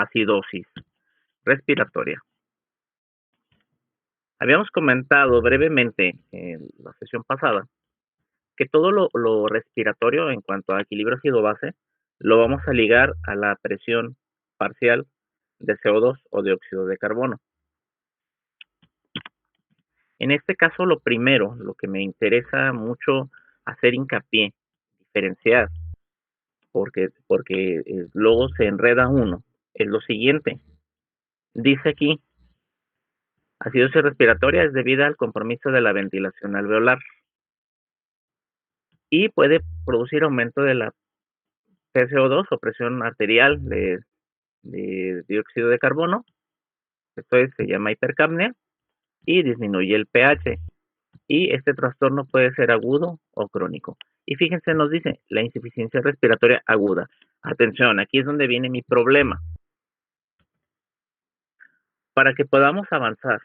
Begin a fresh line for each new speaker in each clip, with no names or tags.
acidosis respiratoria. Habíamos comentado brevemente en la sesión pasada que todo lo respiratorio en cuanto a equilibrio ácido-base lo vamos a ligar a la presión parcial de CO2 o dióxido de carbono. En este caso, lo primero, lo que me interesa mucho hacer hincapié, diferenciar, porque luego se enreda uno, es lo siguiente. Dice aquí, acidosis respiratoria es debida al compromiso de la ventilación alveolar y puede producir aumento de la PCO2 o presión arterial de dióxido de carbono. Esto se llama hipercapnia y disminuye el pH. Y este trastorno puede ser agudo o crónico. Y fíjense, nos dice la insuficiencia respiratoria aguda. Atención, aquí es donde viene mi problema. Para que podamos avanzar,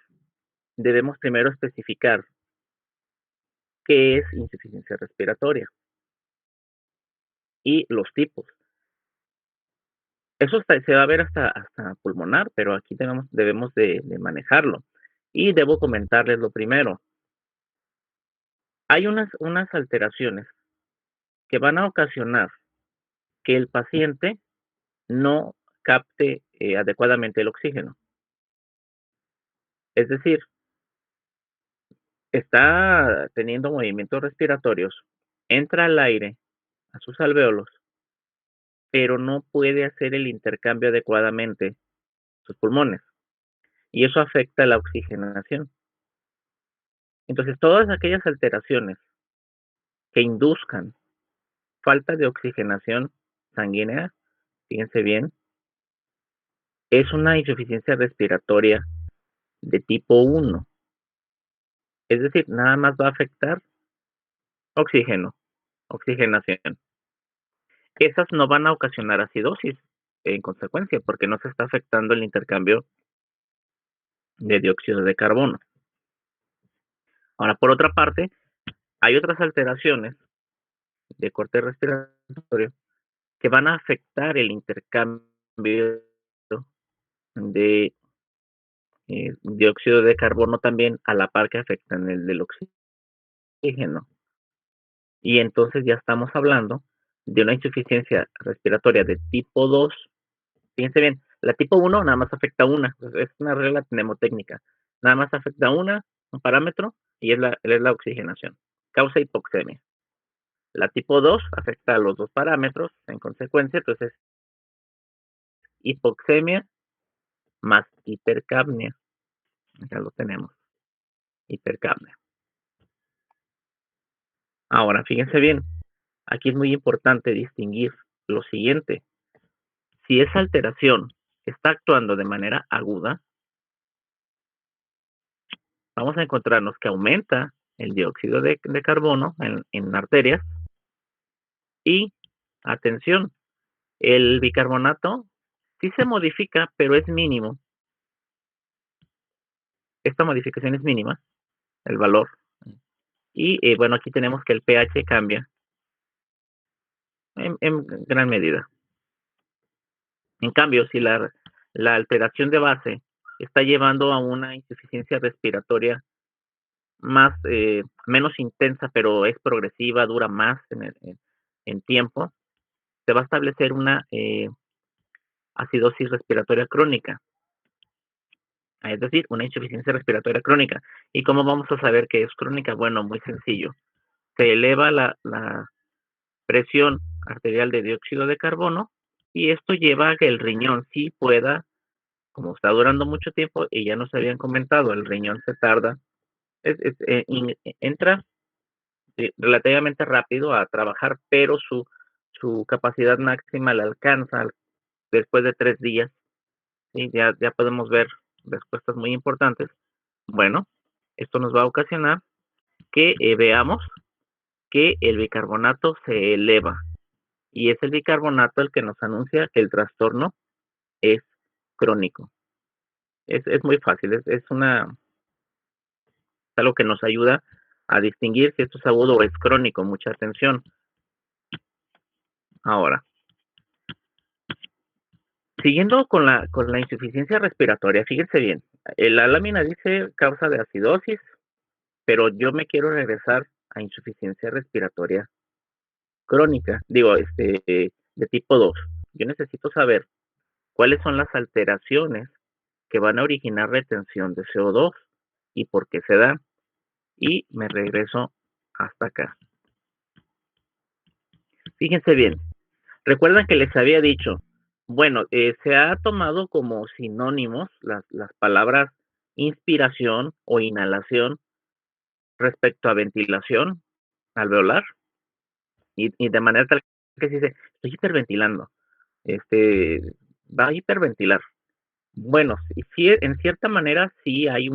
debemos primero especificar qué es insuficiencia respiratoria y los tipos. Eso se va a ver hasta pulmonar, pero aquí debemos de manejarlo. Y debo comentarles lo primero. Hay unas alteraciones que van a ocasionar que el paciente no capte adecuadamente el oxígeno. Es decir, está teniendo movimientos respiratorios, entra al aire a sus alvéolos, pero no puede hacer el intercambio adecuadamente sus pulmones. Y eso afecta la oxigenación. Entonces, todas aquellas alteraciones que induzcan falta de oxigenación sanguínea, fíjense bien, es una insuficiencia respiratoria de tipo 1. Es decir, nada más va a afectar oxigenación. Esas no van a ocasionar acidosis en consecuencia, porque no se está afectando el intercambio de dióxido de carbono. Ahora, por otra parte, hay otras alteraciones de corte respiratorio que van a afectar el intercambio de dióxido de carbono también a la par que afectan el del oxígeno. Y entonces ya estamos hablando de una insuficiencia respiratoria de tipo 2. Fíjense bien, la tipo 1 nada más afecta una, es una regla mnemotécnica. Nada más afecta un parámetro, y es la oxigenación. Causa hipoxemia. La tipo 2 afecta a los dos parámetros, en consecuencia, entonces hipoxemia más hipercapnia. Ya lo tenemos, hipercapnia. Ahora, fíjense bien, aquí es muy importante distinguir lo siguiente. Si esa alteración está actuando de manera aguda, vamos a encontrarnos que aumenta el dióxido de carbono en arterias y, atención, el bicarbonato sí se modifica, pero es mínimo. Esta modificación es mínima, el valor. Y bueno, aquí tenemos que el pH cambia en gran medida. En cambio, si la alteración de base está llevando a una insuficiencia respiratoria menos intensa, pero es progresiva, dura más en tiempo, se va a establecer una acidosis respiratoria crónica, es decir, una insuficiencia respiratoria crónica. ¿Y cómo vamos a saber que es crónica? Bueno, muy sencillo. Se eleva la presión arterial de dióxido de carbono y esto lleva a que el riñón sí pueda, como está durando mucho tiempo, y ya nos habían comentado, el riñón se tarda, entra relativamente rápido a trabajar, pero su capacidad máxima la alcanza después de 3 días. ¿Sí? Ya podemos ver respuestas muy importantes. Bueno, esto nos va a ocasionar que veamos que el bicarbonato se eleva. Y es el bicarbonato el que nos anuncia que el trastorno es crónico. Es muy fácil, es algo que nos ayuda a distinguir si esto es agudo o es crónico. Mucha atención. Ahora, Siguiendo con la insuficiencia respiratoria, fíjense bien, la lámina dice causa de acidosis, pero yo me quiero regresar a insuficiencia respiratoria crónica, digo, de tipo 2. Yo necesito saber cuáles son las alteraciones que van a originar retención de CO2 y por qué se da. Y me regreso hasta acá. Fíjense bien, recuerdan que les había dicho, bueno, se ha tomado como sinónimos las palabras inspiración o inhalación respecto a ventilación alveolar y de manera tal que se dice, estoy hiperventilando, va a hiperventilar. Bueno, sí, en cierta manera sí hay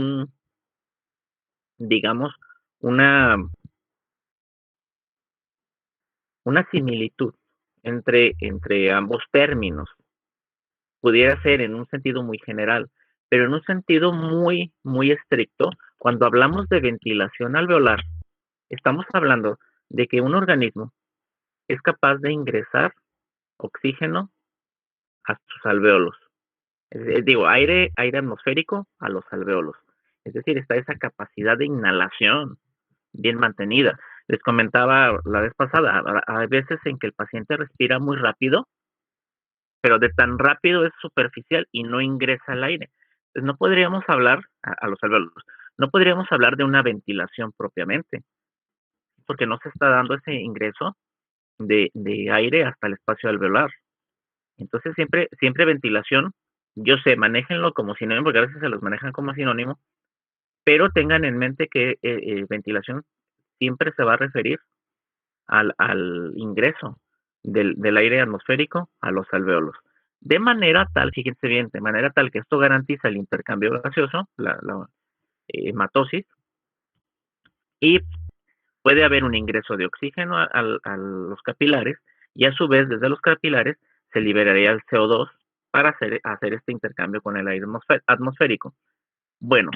digamos, una, una similitud entre ambos términos. Pudiera ser en un sentido muy general, pero en un sentido muy, muy estricto, cuando hablamos de ventilación alveolar, estamos hablando de que un organismo es capaz de ingresar oxígeno a sus alvéolos. Digo, aire atmosférico a los alvéolos. Es decir, está esa capacidad de inhalación bien mantenida. Les comentaba la vez pasada, hay veces en que el paciente respira muy rápido, pero de tan rápido es superficial y no ingresa el aire. Entonces no podríamos hablar a los alvéolos, no podríamos hablar de una ventilación propiamente, porque no se está dando ese ingreso de aire hasta el espacio alveolar. Entonces siempre ventilación, yo sé, manéjenlo como sinónimo, porque a veces se los manejan como sinónimo, pero tengan en mente que ventilación siempre se va a referir al ingreso del aire atmosférico a los alvéolos. De manera tal, fíjense bien, de manera tal que esto garantiza el intercambio gaseoso, la hematosis, y puede haber un ingreso de oxígeno a los capilares, y a su vez desde los capilares se liberaría el CO2 para hacer este intercambio con el aire atmosférico. Bueno,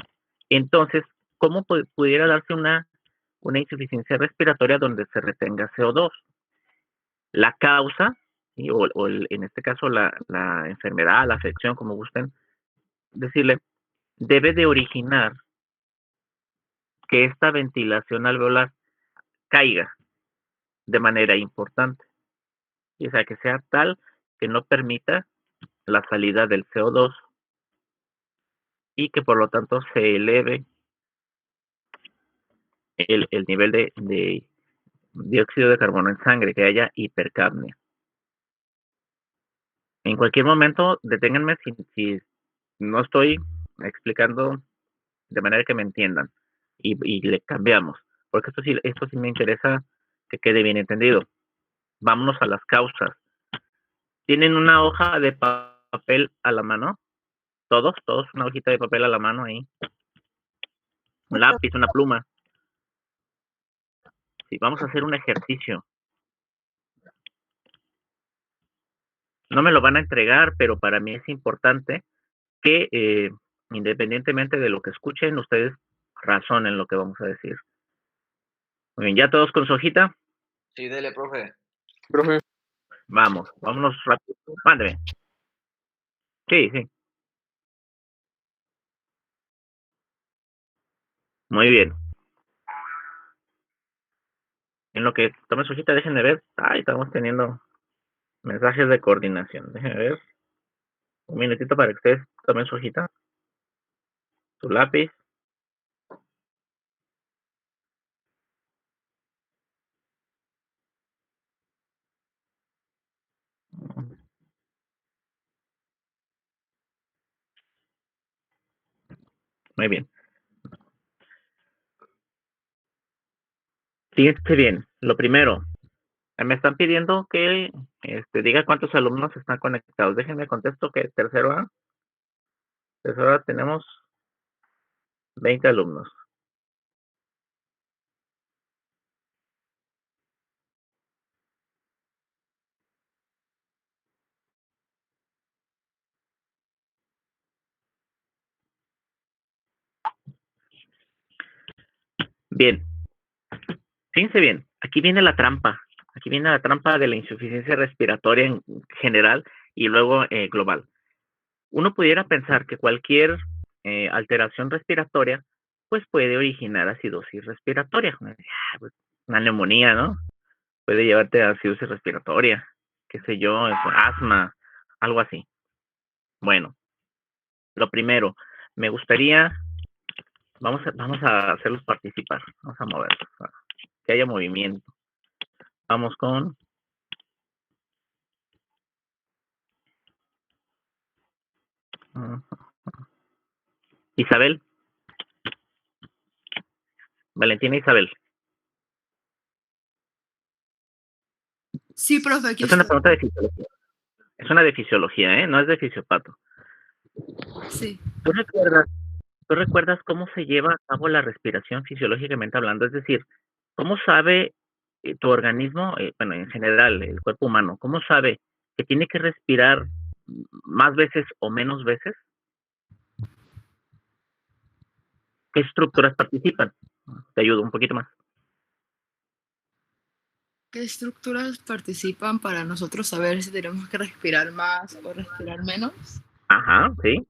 entonces, ¿cómo pudiera darse una insuficiencia respiratoria donde se retenga CO2? La causa, ¿sí? En este caso la enfermedad, la afección, como gusten decirle, debe de originar que esta ventilación alveolar caiga de manera importante. O sea, que sea tal que no permita la salida del CO2 y que por lo tanto se eleve el nivel de dióxido de carbono en sangre, que haya hipercapnia. En cualquier momento, deténganme si no estoy explicando de manera que me entiendan y le cambiamos, porque esto sí me interesa que quede bien entendido. Vámonos a las causas. ¿Tienen una hoja de papel a la mano? Todos una hojita de papel a la mano ahí. Un lápiz, una pluma. Sí, vamos a hacer un ejercicio. No me lo van a entregar, pero para mí es importante que independientemente de lo que escuchen, ustedes razonen lo que vamos a decir. Muy bien, ¿ya todos con su hojita?
Sí, dele, profe.
Profe,
Vámonos rápido. Mándeme. Sí. Muy bien. En lo que tome su hojita, déjenme ver. Ay, estamos teniendo mensajes de coordinación. Déjenme ver. Un minutito para que ustedes tomen su hojita, su lápiz. Muy bien. Fíjense bien. Lo primero, me están pidiendo que diga cuántos alumnos están conectados. Déjenme contesto que tercero A tenemos 20 alumnos. Bien. Fíjense bien, aquí viene la trampa. Aquí viene la trampa de la insuficiencia respiratoria en general y luego global. uno pudiera pensar que cualquier alteración respiratoria pues puede originar acidosis respiratoria. Pues, una neumonía, ¿no? Puede llevarte a acidosis respiratoria, qué sé yo, asma, algo así. Bueno, lo primero, me gustaría, vamos a hacerlos participar, vamos a moverlos, que haya movimiento. Vamos con Isabel. Valentina Isabel.
Sí, profe, aquí
es una
estoy.
pregunta de fisiología. Es una de fisiología, ¿eh? No es de fisiopato.
Sí.
¿Tú recuerdas cómo se lleva a cabo la respiración fisiológicamente hablando? Es decir, ¿cómo sabe tu organismo, bueno, en general, el cuerpo humano, cómo sabe que tiene que respirar más veces o menos veces? ¿Qué estructuras participan? Te ayudo un poquito más.
¿Qué estructuras participan para nosotros saber si tenemos que respirar más o respirar menos?
Ajá, sí.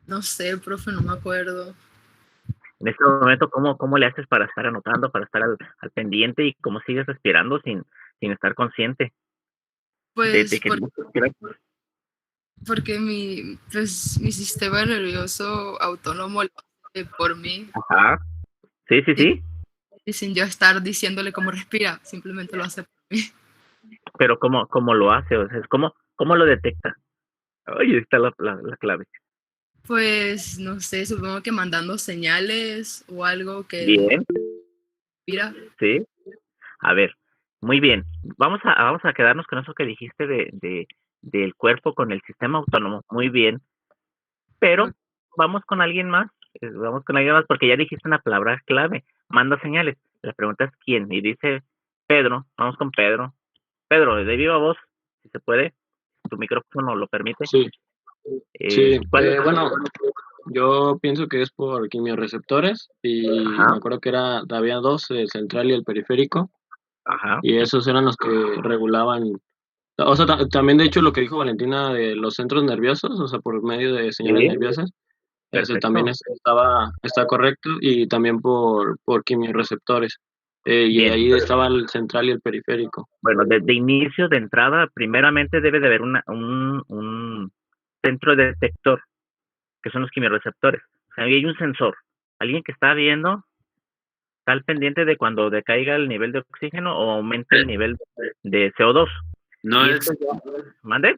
No sé, profe, no me acuerdo.
En este momento, ¿cómo le haces para estar anotando, para estar al pendiente y cómo sigues respirando sin estar consciente de
Pues
que no respiras?
porque mi sistema nervioso autónomo lo hace por mí
Ajá, sí, sí,
y,
sí,
y sin yo estar diciéndole cómo respira, simplemente lo hace por mí.
pero ¿cómo lo hace? O sea, ¿cómo lo detecta? Ahí está la clave.
Pues no sé, supongo que mandando señales o algo que
Bien,
respira.
sí. A ver, muy bien. Vamos a quedarnos con eso que dijiste del cuerpo con el sistema autónomo. Muy bien. Pero vamos con alguien más. Vamos con alguien más porque ya dijiste una palabra clave. Manda señales. La pregunta es quién. Y dice Pedro. Vamos con Pedro. Pedro, de viva voz, si se puede. Tu micrófono lo permite.
Sí, sí.
¿Cuál es?
Bueno, yo pienso que es por quimiorreceptores y
Ajá,
me acuerdo que había dos, el central y el periférico,
ajá.
y esos eran los que regulaban. O sea, también de hecho lo que dijo Valentina de los centros nerviosos, o sea, por medio de señales
Sí,
nerviosas, ese también
perfecto.
está correcto, y también por quimiorreceptores. Y
Bien.
ahí estaba el central y el periférico.
Bueno, de inicio, de entrada, primeramente debe de haber un centro detector, que son los quimiorreceptores. O sea, ahí hay un sensor. Alguien que está viendo, está al pendiente de cuando decaiga el nivel de oxígeno o aumente el nivel de CO2.
No
Y
es,
esto ya, ¿mande?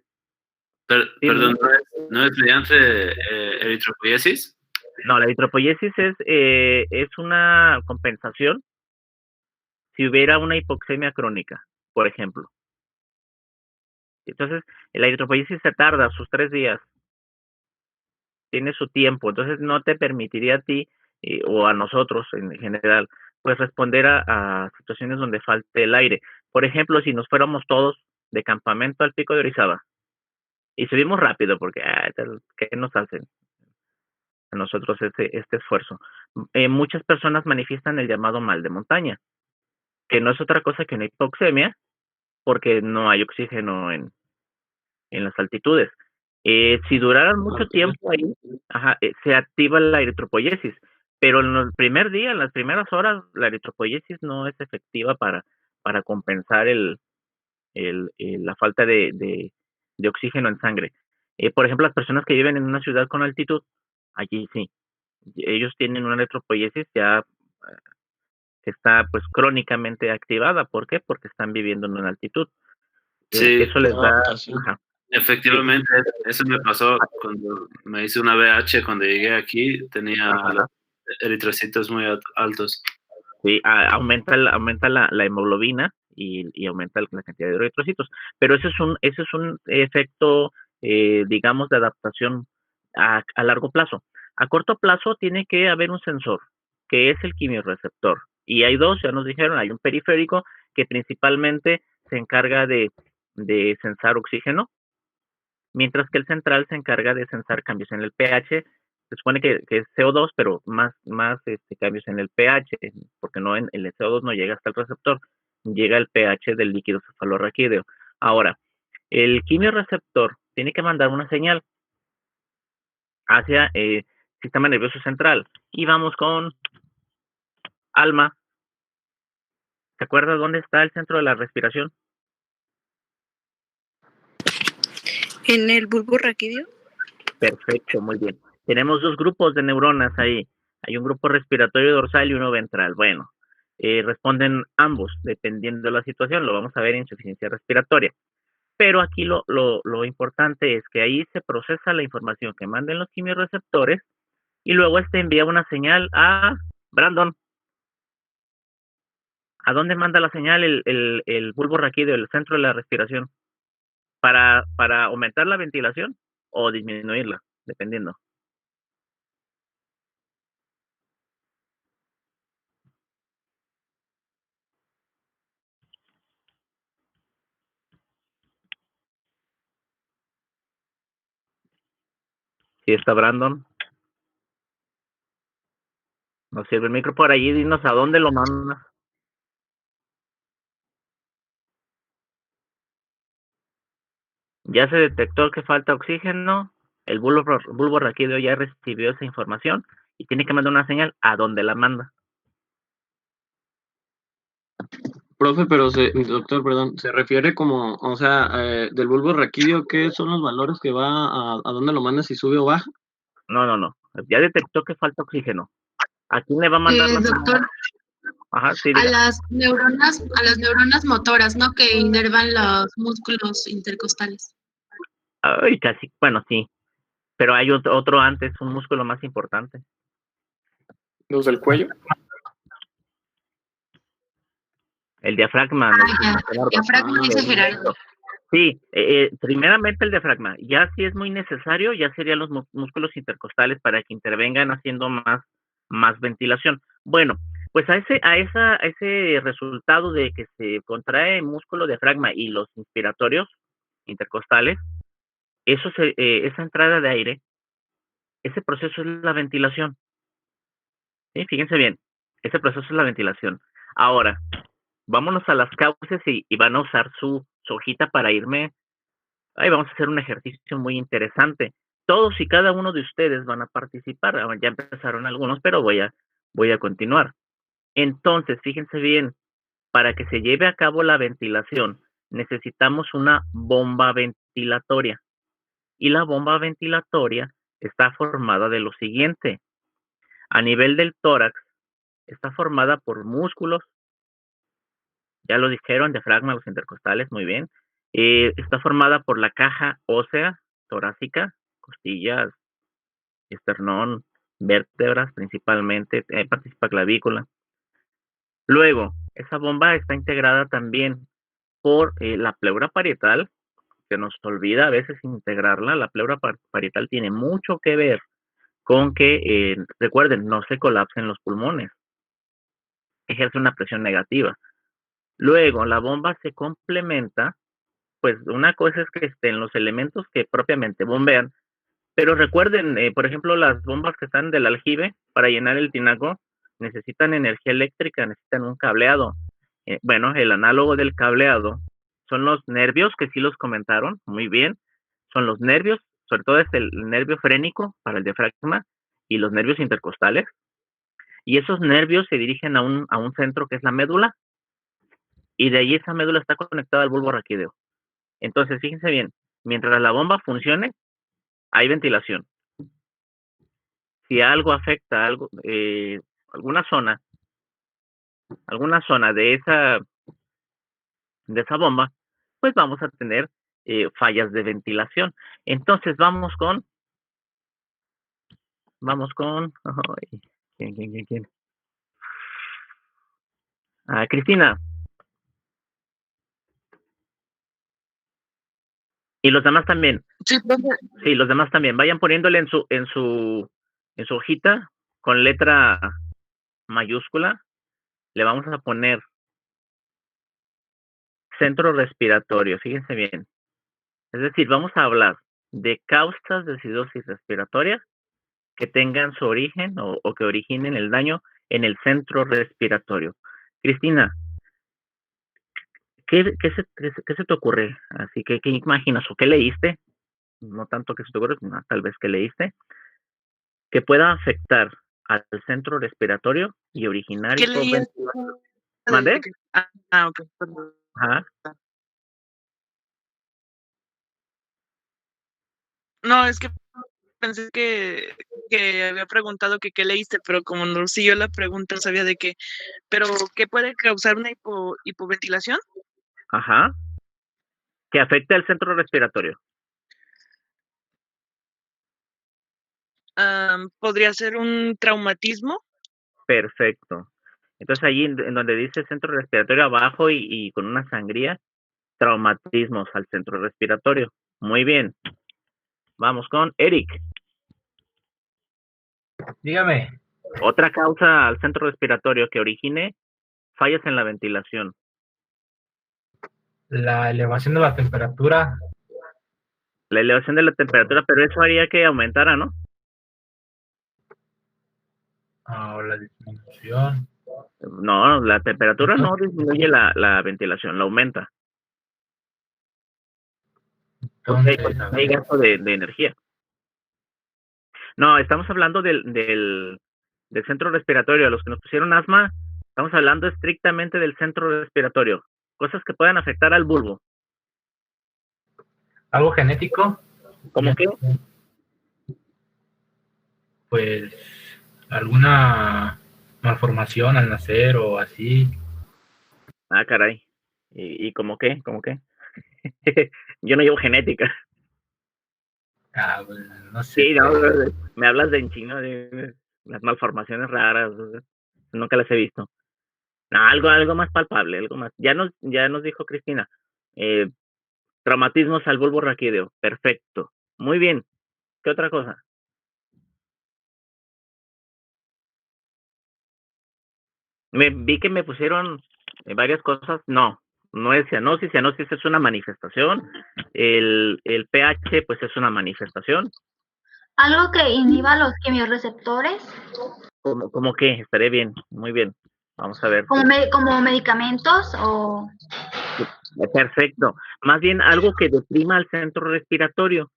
Sí,
perdón, no es mediante eritropoiesis.
no, la eritropoiesis es una compensación si hubiera una hipoxemia crónica, por ejemplo. Entonces, la eritropoiesis se tarda sus 3 días, tiene su tiempo, entonces no te permitiría a ti o a nosotros en general, pues responder a situaciones donde falte el aire. Por ejemplo, si nos fuéramos todos de campamento al Pico de Orizaba y subimos rápido, porque ¿qué nos hacen a nosotros este esfuerzo? Muchas personas manifiestan el llamado mal de montaña, que no es otra cosa que una hipoxemia, porque no hay oxígeno en las altitudes. Si duraran mucho tiempo ahí, ajá, se activa la eritropoiesis, pero en el primer día, en las primeras horas, la eritropoiesis no es efectiva para compensar la falta de oxígeno en sangre. Por ejemplo, las personas que viven en una ciudad con altitud, allí sí, ellos tienen una eritropoiesis ya que está pues crónicamente activada. ¿Por qué? Porque están viviendo en una altitud.
Sí,
Eso les da,
Adaptación.
ajá, sí,
efectivamente, eso me pasó cuando me hice una VH. Cuando llegué aquí tenía los
ajá.
eritrocitos muy altos.
Sí, aumenta la hemoglobina y aumenta la cantidad de eritrocitos. Pero ese es un efecto, digamos, de adaptación a largo plazo. A corto plazo tiene que haber un sensor, que es el quimiorreceptor. Y hay dos, ya nos dijeron, hay un periférico que principalmente se encarga de sensar oxígeno, mientras que el central se encarga de sensar cambios en el pH. Se supone que es CO2, pero más cambios en el pH, porque no el CO2 no llega hasta el receptor, llega el pH del líquido cefalorraquídeo. Ahora, el quimiorreceptor tiene que mandar una señal. hacia sistema nervioso central. Y vamos con Alma. ¿Te acuerdas dónde está el centro de la respiración?
¿En el bulbo raquídeo?
Perfecto, muy bien. Tenemos dos grupos de neuronas ahí. Hay un grupo respiratorio dorsal y uno ventral. Bueno, responden ambos, dependiendo de la situación. Lo vamos a ver en insuficiencia respiratoria. Pero aquí lo importante es que ahí se procesa la información que manden los quimiorreceptores y luego envía una señal a Brandon. ¿A dónde manda la señal el bulbo raquídeo, el centro de la respiración? ¿Para aumentar la ventilación o disminuirla? Dependiendo. Si está Brandon. No sirve el micro por allí, dinos a dónde lo mandas. Ya se detectó que falta oxígeno, el bulbo raquídeo ya recibió esa información y tiene que mandar una señal a dónde la manda.
Profe, pero doctor, perdón, se refiere como, o sea, del bulbo raquídeo, ¿qué son los valores que va a dónde lo manda, si sube o baja?
No. Ya detectó que falta oxígeno. ¿A quién le va a mandar la señal?
Doctor,
Ajá, sí,
a
diga.
las neuronas motoras, ¿no? Que inervan los músculos intercostales.
Ay, casi, bueno, sí. Pero hay otro antes, un músculo más importante.
¿Los del cuello?
El diafragma.
Diafragma, dice Gerardo.
Sí, primeramente el diafragma. Ya si es muy necesario, ya serían los músculos intercostales para que intervengan haciendo más ventilación. Bueno, pues a ese resultado de que se contrae el músculo diafragma y los inspiratorios intercostales, esa entrada de aire, ese proceso es la ventilación. ¿Sí? Fíjense bien, ese proceso es la ventilación. Ahora, vámonos a las causas y van a usar su hojita para irme. Ahí vamos a hacer un ejercicio muy interesante. Todos y cada uno de ustedes van a participar. Ya empezaron algunos, pero voy a continuar. Entonces, fíjense bien, para que se lleve a cabo la ventilación, necesitamos una bomba ventilatoria. Y la bomba ventilatoria está formada de lo siguiente. A nivel del tórax, está formada por músculos, ya lo dijeron, diafragma, los intercostales, muy bien. Está formada por la caja ósea torácica, costillas, esternón, vértebras principalmente, participa clavícula. Luego, esa bomba está integrada también por la pleura parietal, que nos olvida a veces integrarla. La pleura parietal tiene mucho que ver con que, recuerden, no se colapsen los pulmones, ejerce una presión negativa. Luego, la bomba se complementa, pues una cosa es que estén los elementos que propiamente bombean, pero recuerden, por ejemplo, las bombas que están del aljibe para llenar el tinaco necesitan energía eléctrica, necesitan un cableado. Bueno, el análogo del cableado son los nervios, que sí los comentaron, muy bien, son los nervios, sobre todo es el nervio frénico para el diafragma y los nervios intercostales, y esos nervios se dirigen a un centro que es la médula, y de ahí esa médula está conectada al bulbo raquídeo. Entonces, fíjense bien, mientras la bomba funcione, hay ventilación. Si algo afecta alguna zona de esa bomba, pues vamos a tener fallas de ventilación. Entonces vamos con ay, ¿quién? Cristina. Y los demás también. Sí, los demás también. Vayan poniéndole en su hojita con letra mayúscula. Le vamos a poner centro respiratorio. Fíjense bien. Es decir, vamos a hablar de causas de acidosis respiratoria que tengan su origen o que originen el daño en el centro respiratorio. Cristina, ¿qué se te ocurre? Así que, ¿qué imaginas o qué leíste? No tanto que se te ocurre, tal vez que leíste. que pueda afectar al centro respiratorio y originar
¿Qué leí?
hipoventilación. ¿Mande?
Ok, perdón.
Ajá.
No, es que pensé que había preguntado que qué leíste, pero como no siguió la pregunta, no sabía de qué. ¿Pero qué puede causar una hipoventilación?
Ajá. Que afecte al centro respiratorio.
¿Podría ser un traumatismo?
Perfecto. Entonces allí en donde dice centro respiratorio abajo y con una sangría, traumatismos al centro respiratorio. Muy bien. Vamos con Eric.
Dígame,
Otra causa al centro respiratorio que origine fallas en la ventilación.
la elevación de la temperatura,
La elevación de la temperatura, pero eso haría que aumentara, ¿no?
o la disminución.
No, la temperatura no disminuye la ventilación, la aumenta. Porque
Entonces, a
hay
ver,
gasto de energía. No, estamos hablando del centro respiratorio. A los que nos pusieron asma, estamos hablando estrictamente del centro respiratorio. Cosas que puedan afectar al bulbo.
algo genético,
¿Cómo qué?
pues alguna malformación al nacer o así.
Ah, caray. ¿Y cómo qué? ¿Cómo qué? Yo no llevo genética.
Ah, pues, no sé.
Sí, no, me hablas de en chino, de las malformaciones raras. Nunca las he visto. No, algo más palpable, algo más. Ya nos dijo Cristina. Traumatismos al bulbo raquídeo. Perfecto. Muy bien. ¿Qué otra cosa? Vi que me pusieron varias cosas. No es cianosis. Cianosis es una manifestación. El pH, pues es una manifestación.
Algo que inhiba los quimiorreceptores,
¿Cómo qué? Estaré bien. Muy bien. Vamos a ver.
como medicamentos o...
Perfecto. Más bien algo que deprima al centro respiratorio.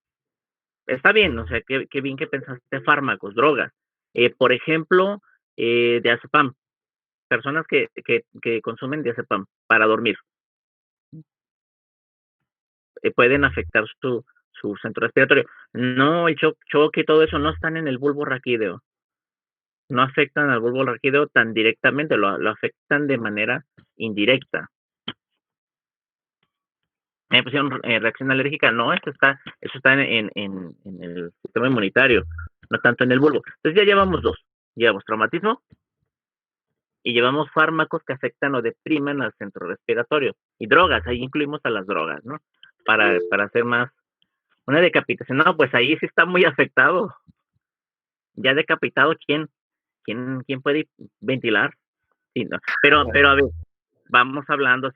Está bien, o sea, qué bien que pensaste fármacos, drogas. Por ejemplo, diazepam. Personas que consumen diazepam para dormir. Pueden afectar su centro respiratorio. No, el choque y todo eso no están en el bulbo raquídeo. No afectan al bulbo raquídeo tan directamente, lo afectan de manera indirecta. Me pusieron reacción alérgica. No, eso está en el sistema inmunitario, no tanto en el bulbo. Entonces ya llevamos dos. Llevamos traumatismo y llevamos fármacos que afectan o deprimen al centro respiratorio. Y drogas, ahí incluimos a las drogas, ¿no? Para hacer más. Una decapitación, no, pues ahí sí está muy afectado. Ya decapitado, ¿quién puede ventilar? Sí, no. Pero a ver, vamos hablando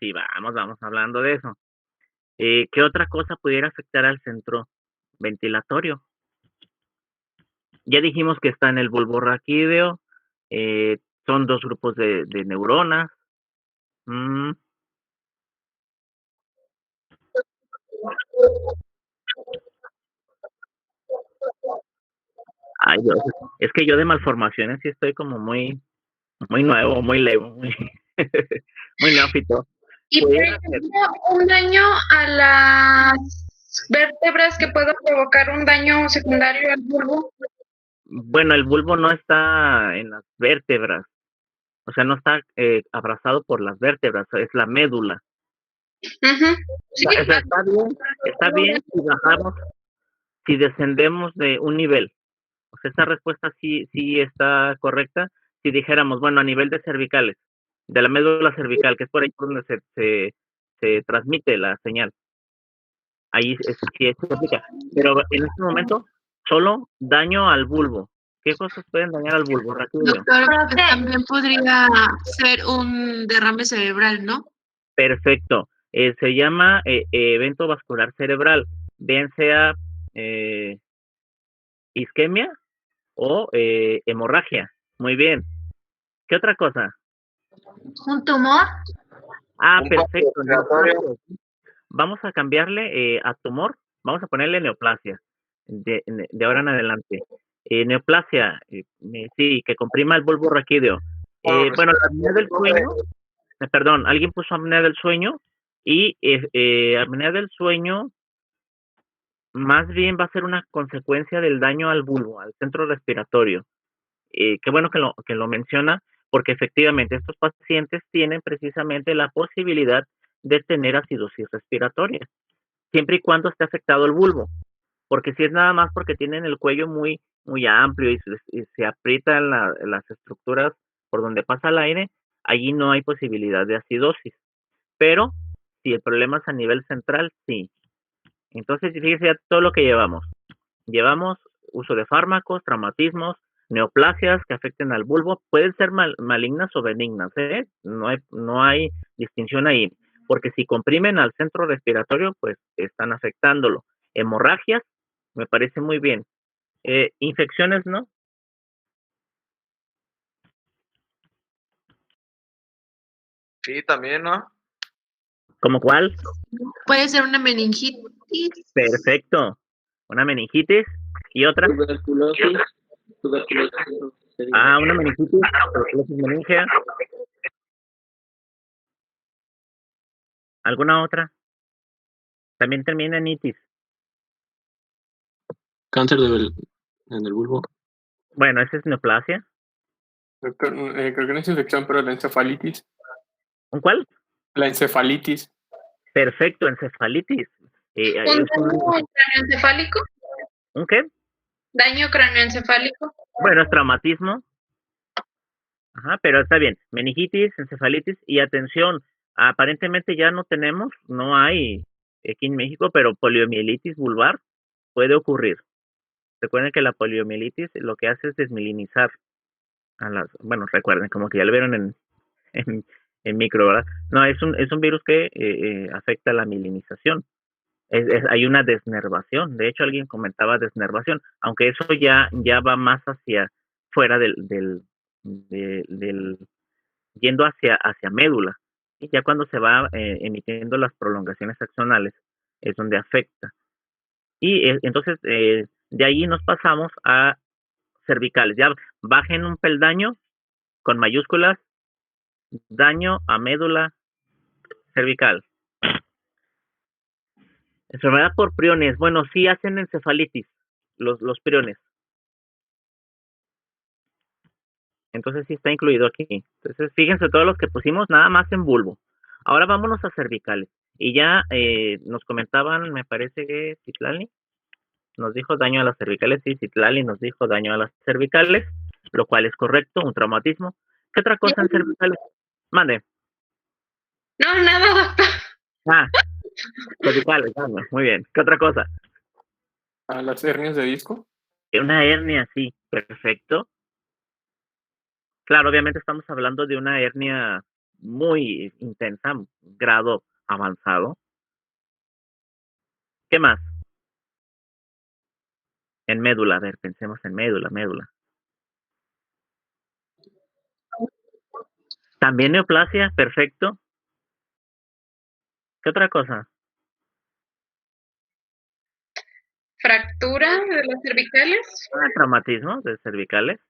hablando de eso. ¿Qué otra cosa pudiera afectar al centro ventilatorio? Ya dijimos que está en el bulbo raquídeo, son dos grupos de neuronas. Ay, es que yo de malformaciones sí estoy como muy nuevo, muy lego, muy, muy neófito.
Y por ejemplo, un daño a las vértebras que pueda provocar un daño secundario al bulbo.
Bueno, el bulbo no está en las vértebras, o sea, no está abrazado por las vértebras, es la médula.
Sí,
O sea, está bien si bajamos, si descendemos de un nivel. O sea, esa respuesta sí está correcta. Si dijéramos, bueno, a nivel de cervicales, de la médula cervical, que es por ahí por donde se transmite la señal. Ahí sí se aplica. Pero en este momento, solo daño al bulbo. ¿Qué cosas pueden dañar al bulbo?
Doctor, también podría ser un derrame cerebral, ¿no?
Perfecto. Se llama evento vascular cerebral, bien sea isquemia o hemorragia. Muy bien. ¿Qué otra cosa?
¿Un tumor?
Ah, perfecto. Vamos a cambiarle a tumor, vamos a ponerle neoplasia de ahora en adelante. Neoplasia, sí, que comprima el bulbo raquídeo. Bueno, la apnea del sueño, perdón, alguien puso apnea del sueño y apnea del sueño más bien va a ser una consecuencia del daño al bulbo, al centro respiratorio. Qué bueno que lo menciona, porque efectivamente estos pacientes tienen precisamente la posibilidad de tener acidosis respiratoria, siempre y cuando esté afectado el bulbo, porque si es nada más porque tienen el cuello muy, muy amplio y se aprietan las estructuras por donde pasa el aire, allí no hay posibilidad de acidosis. Pero si el problema es a nivel central, sí. Entonces, fíjese ya todo lo que llevamos. Llevamos uso de fármacos, traumatismos, neoplasias que afecten al bulbo, pueden ser malignas o benignas, ¿eh? No hay distinción ahí, porque si comprimen al centro respiratorio, pues están afectándolo. Hemorragias, me parece muy bien. Infecciones, ¿no?
Sí, también, ¿no?
¿Cómo cuál?
Puede ser una meningitis.
Perfecto. Una meningitis y otra.
Tuberculosis.
Una meningitis, tuberculosis meningea. ¿Alguna otra? También termina en itis.
Cáncer en el bulbo.
Bueno, esa es neoplasia.
Doctor, creo que no es infección, pero la encefalitis.
¿Un cuál?
La encefalitis.
Perfecto, encefalitis.
¿Un daño craneoencefálico?
¿Un qué?
¿Daño craneoencefálico?
Bueno, es traumatismo. Ajá, pero está bien. Meningitis, encefalitis y atención, aparentemente ya no hay aquí en México, pero poliomielitis vulvar puede ocurrir. Recuerden que la poliomielitis lo que hace es desmielinizar bueno, recuerden, como que ya lo vieron en micro, ¿verdad? No, es un virus que afecta la mielinización. Hay una desnervación. De hecho, alguien comentaba desnervación, aunque eso ya va más hacia fuera del yendo hacia médula. Y ya cuando se va emitiendo las prolongaciones axonales es donde afecta. Y entonces de ahí nos pasamos a cervicales. Ya bajen un peldaño con mayúsculas, daño a médula cervical. Enfermedad por priones. Bueno, sí hacen encefalitis los priones. Entonces sí está incluido aquí. Entonces fíjense todos los que pusimos nada más en bulbo. Ahora vámonos a cervicales. Y ya nos comentaban, me parece que Citlali nos dijo daño a las cervicales. Sí, Citlali nos dijo daño a las cervicales, lo cual es correcto, un traumatismo. ¿Qué otra cosa en cervicales? Mande.
No, nada, doctor.
Cervicales, muy bien. ¿Qué otra cosa?
¿A las hernias de disco?
Una hernia, sí, perfecto. Claro, obviamente estamos hablando de una hernia muy intensa, grado avanzado. ¿Qué más? En médula, a ver, pensemos en médula. También neoplasia, perfecto. ¿Qué otra cosa?
¿Fractura de las cervicales?
Traumatismo de cervicales.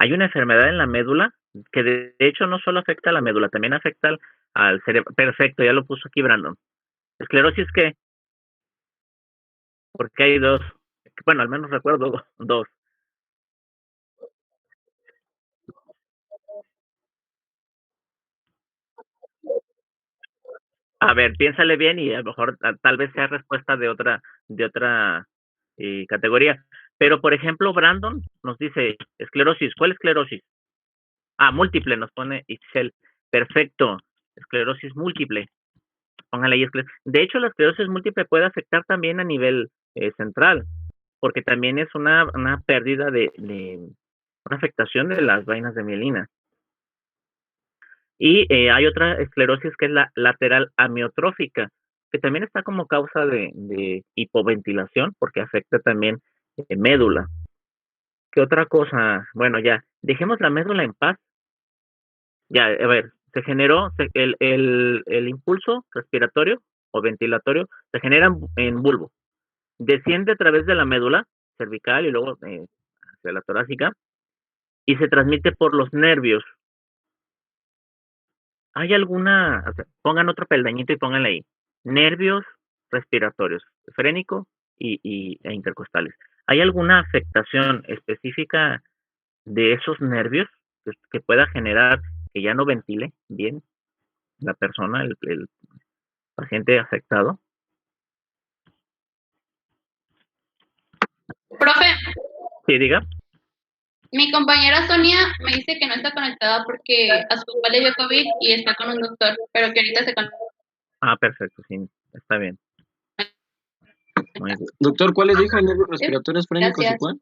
Hay una enfermedad en la médula que de hecho no solo afecta a la médula, también afecta al cerebro. Perfecto, ya lo puso aquí Brandon. ¿Esclerosis qué? Porque hay dos. Bueno, al menos recuerdo dos. A ver, piénsale bien y a lo mejor tal vez sea respuesta de otra categoría. Pero, por ejemplo, Brandon nos dice esclerosis. ¿Cuál esclerosis? Múltiple, nos pone Itzel. Perfecto. Esclerosis múltiple. Póngale ahí esclerosis. De hecho, la esclerosis múltiple puede afectar también a nivel central, porque también es una pérdida de una afectación de las vainas de mielina. Y hay otra esclerosis que es la lateral amiotrófica, que también está como causa de hipoventilación, porque afecta también médula. ¿Qué otra cosa? Bueno, ya, dejemos la médula en paz. Ya, a ver, se generó el impulso respiratorio, o ventilatorio se genera en bulbo. Desciende a través de la médula cervical y luego hacia la torácica y se transmite por los nervios. ¿Hay alguna, o sea, pongan otro peldañito y pónganle ahí, nervios respiratorios, frénico e intercostales? ¿Hay alguna afectación específica de esos nervios que pueda generar que ya no ventile bien la persona, el paciente afectado?
Profe,
Sí, diga.
mi compañera Sonia me dice que no está conectada porque a su papá le dio COVID y está con un doctor, pero que ahorita se conecta.
Ah, perfecto, sí, está bien. Muy bien.
Doctor, ¿cuáles dijo? ¿Nervios respiratorios frénicos y
Gracias.
cuál?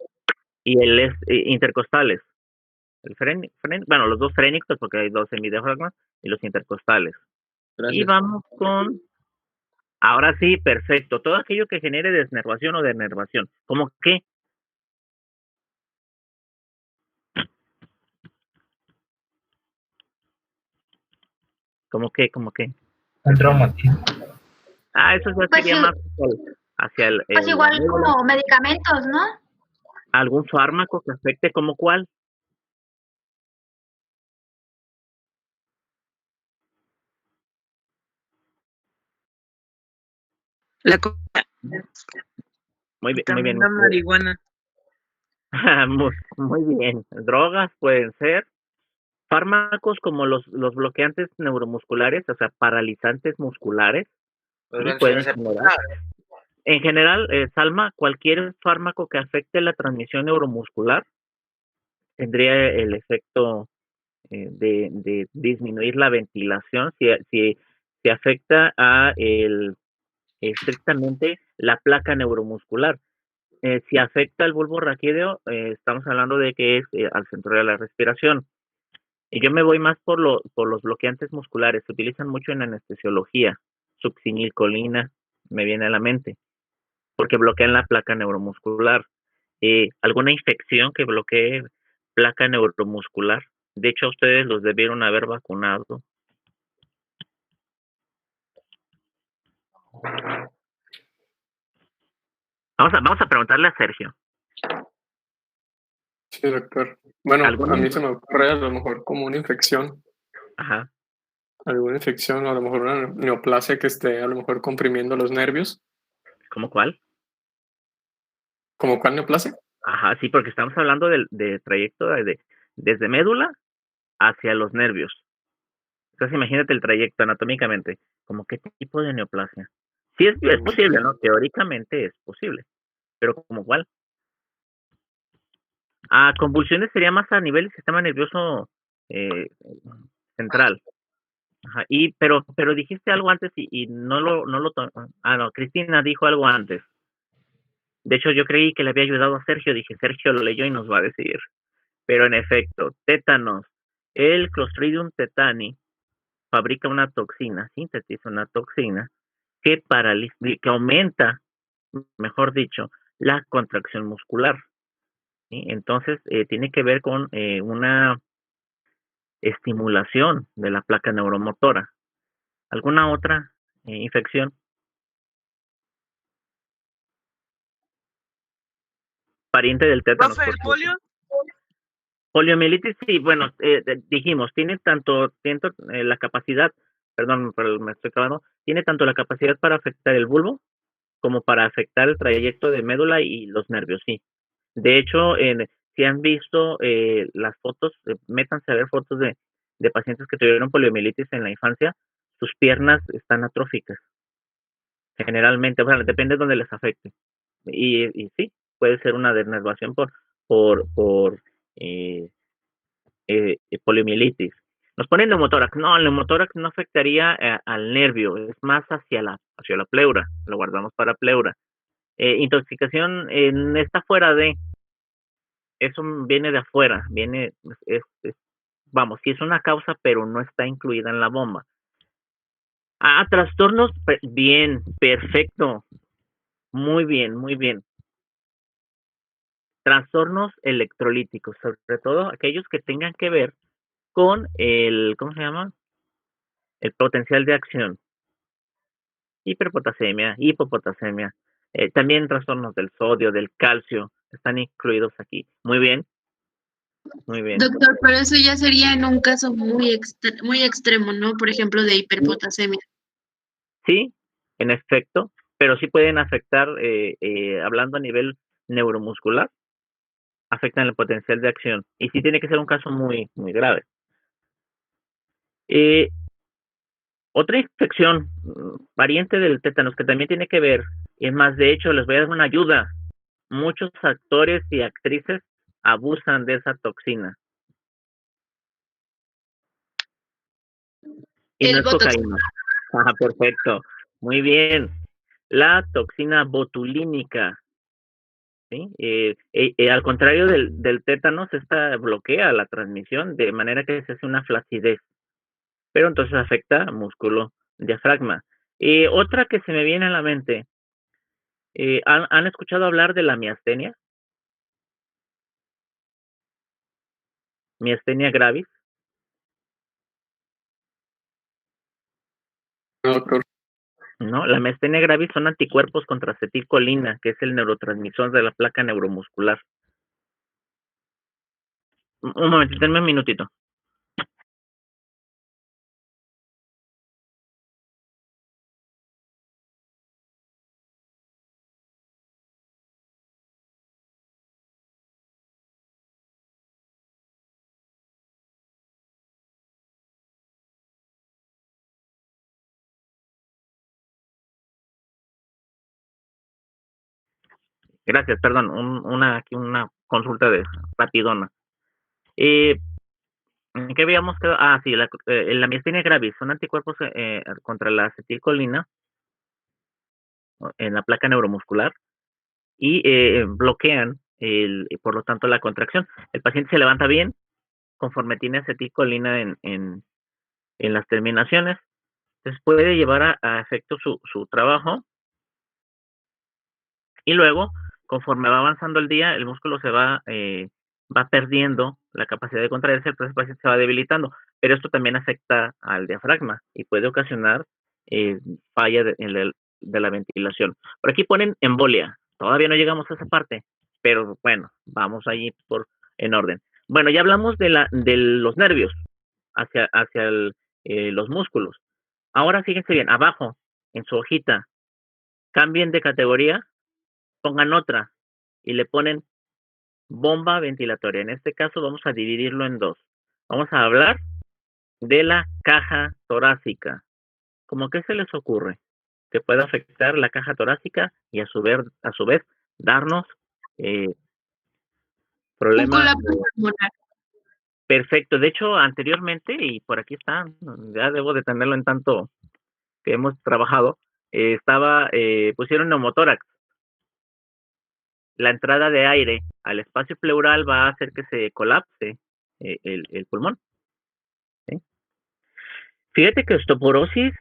Y el intercostales. Bueno, los dos frénicos, porque hay dos semidiafragmas, y los intercostales.
Gracias.
Y vamos con, ahora sí, perfecto, todo aquello que genere desnervación o denervación. ¿Cómo qué? ¿Cómo qué? ¿Cómo qué?
Un traumatismo.
Eso ya
Pues
sería
sí.
más hacia el
Pues igual como medicamentos, ¿no?
¿Algún fármaco que afecte como cuál?
La coca,
Muy bien, muy
también
bien.
la marihuana.
Muy bien. Drogas pueden ser. Fármacos como los bloqueantes neuromusculares, o sea, paralizantes musculares, y pueden generar. En general, Salma, cualquier fármaco que afecte la transmisión neuromuscular tendría el efecto de disminuir la ventilación si afecta a estrictamente la placa neuromuscular. Si afecta el bulbo raquídeo, estamos hablando de que es al centro de la respiración. Y yo me voy más por los bloqueantes musculares. Se utilizan mucho en anestesiología. Succinilcolina me viene a la mente, porque bloquean la placa neuromuscular. ¿Alguna infección que bloquee placa neuromuscular? De hecho, ustedes los debieron haber vacunado. Vamos a preguntarle a Sergio.
Sí, doctor. Bueno,
¿Alguna
a mí se me ocurre a lo mejor como una infección.
Ajá.
Alguna infección, o a lo mejor una neoplasia que esté a lo mejor comprimiendo los nervios.
¿Cómo cuál?
¿Como cuál neoplasia?
Ajá, sí, porque estamos hablando de trayecto desde médula hacia los nervios. Entonces imagínate el trayecto anatómicamente. ¿Cómo qué tipo de neoplasia? Sí, es posible, ¿no? Teóricamente es posible. Pero ¿como cuál? Convulsiones sería más a nivel del sistema nervioso central. Ajá, pero dijiste algo antes y no lo no, Cristina dijo algo antes. De hecho, yo creí que le había ayudado a Sergio. Dije, Sergio lo leyó y nos va a decir. Pero en efecto, tétanos. El Clostridium tetani fabrica una toxina, sintetiza una toxina que que aumenta, mejor dicho, la contracción muscular. ¿Sí? Entonces, tiene que ver con una estimulación de la placa neuromotora. ¿Alguna otra infección? Pariente del tétanos.
¿Profe, el polio?
Poliomielitis, sí, bueno, dijimos, tiene tanto la capacidad, perdón, pero me estoy acabando, tiene tanto la capacidad para afectar el bulbo como para afectar el trayecto de médula y los nervios, sí. De hecho, si han visto las fotos, métanse a ver fotos de pacientes que tuvieron poliomielitis en la infancia, sus piernas están atróficas. Generalmente, bueno, depende de dónde les afecte. Y sí, puede ser una denervación por poliomielitis. Nos ponen neumotórax. No, el neumotórax no afectaría al nervio, es más hacia la pleura. Lo guardamos para pleura. Intoxicación está fuera de, eso viene de afuera, vamos, sí es una causa, pero no está incluida en la bomba. Trastornos, bien, perfecto, muy bien, muy bien. Trastornos electrolíticos, sobre todo aquellos que tengan que ver con ¿cómo se llama? El potencial de acción. hiperpotasemia, hipopotasemia, también trastornos del sodio, del calcio, están incluidos aquí. Muy bien, muy bien.
Doctor, pero eso ya sería en un caso muy extremo, ¿no? Por ejemplo, de hiperpotasemia.
Sí, en efecto, pero sí pueden afectar, hablando a nivel neuromuscular, afectan el potencial de acción. Y sí tiene que ser un caso muy, muy grave. Otra infección, variante del tétanos, que también tiene que ver, y es más, de hecho, les voy a dar una ayuda. Muchos actores y actrices abusan de esa toxina. Y no es cocaína. Ajá, perfecto. Muy bien. La toxina botulínica. ¿Sí? Al contrario del tétanos, esta bloquea la transmisión de manera que se hace una flacidez. Pero entonces afecta músculo diafragma. Otra que se me viene a la mente, ¿han escuchado hablar de la miastenia? Miastenia gravis.
No, doctor.
No, la miastenia gravis son anticuerpos contra acetilcolina, que es el neurotransmisor de la placa neuromuscular. Un momentito, denme un minutito. Gracias, perdón, aquí una consulta de rapidona. ¿En qué habíamos quedado? Ah, sí, la miastenia gravis son anticuerpos contra la acetilcolina en la placa neuromuscular y bloquean, por lo tanto, la contracción. El paciente se levanta bien conforme tiene acetilcolina en las terminaciones. Entonces puede llevar a efecto su trabajo y luego, conforme va avanzando el día, el músculo va perdiendo la capacidad de contraerse, el paciente se va debilitando. Pero esto también afecta al diafragma y puede ocasionar falla de la ventilación. Por aquí ponen embolia. Todavía no llegamos a esa parte, pero bueno, vamos ahí en orden. Bueno, ya hablamos de los nervios hacia los músculos. Ahora fíjense bien, abajo, en su hojita, cambien de categoría, pongan otra y le ponen bomba ventilatoria. En este caso vamos a dividirlo en dos. Vamos a hablar de la caja torácica. ¿Cómo que se les ocurre? Que puede afectar la caja torácica y a su vez darnos problemas. Perfecto. De hecho, anteriormente, y por aquí está, ya debo de tenerlo en tanto que hemos trabajado, pusieron neumotórax. La entrada de aire al espacio pleural va a hacer que se colapse el pulmón. ¿Sí? Fíjate que osteoporosis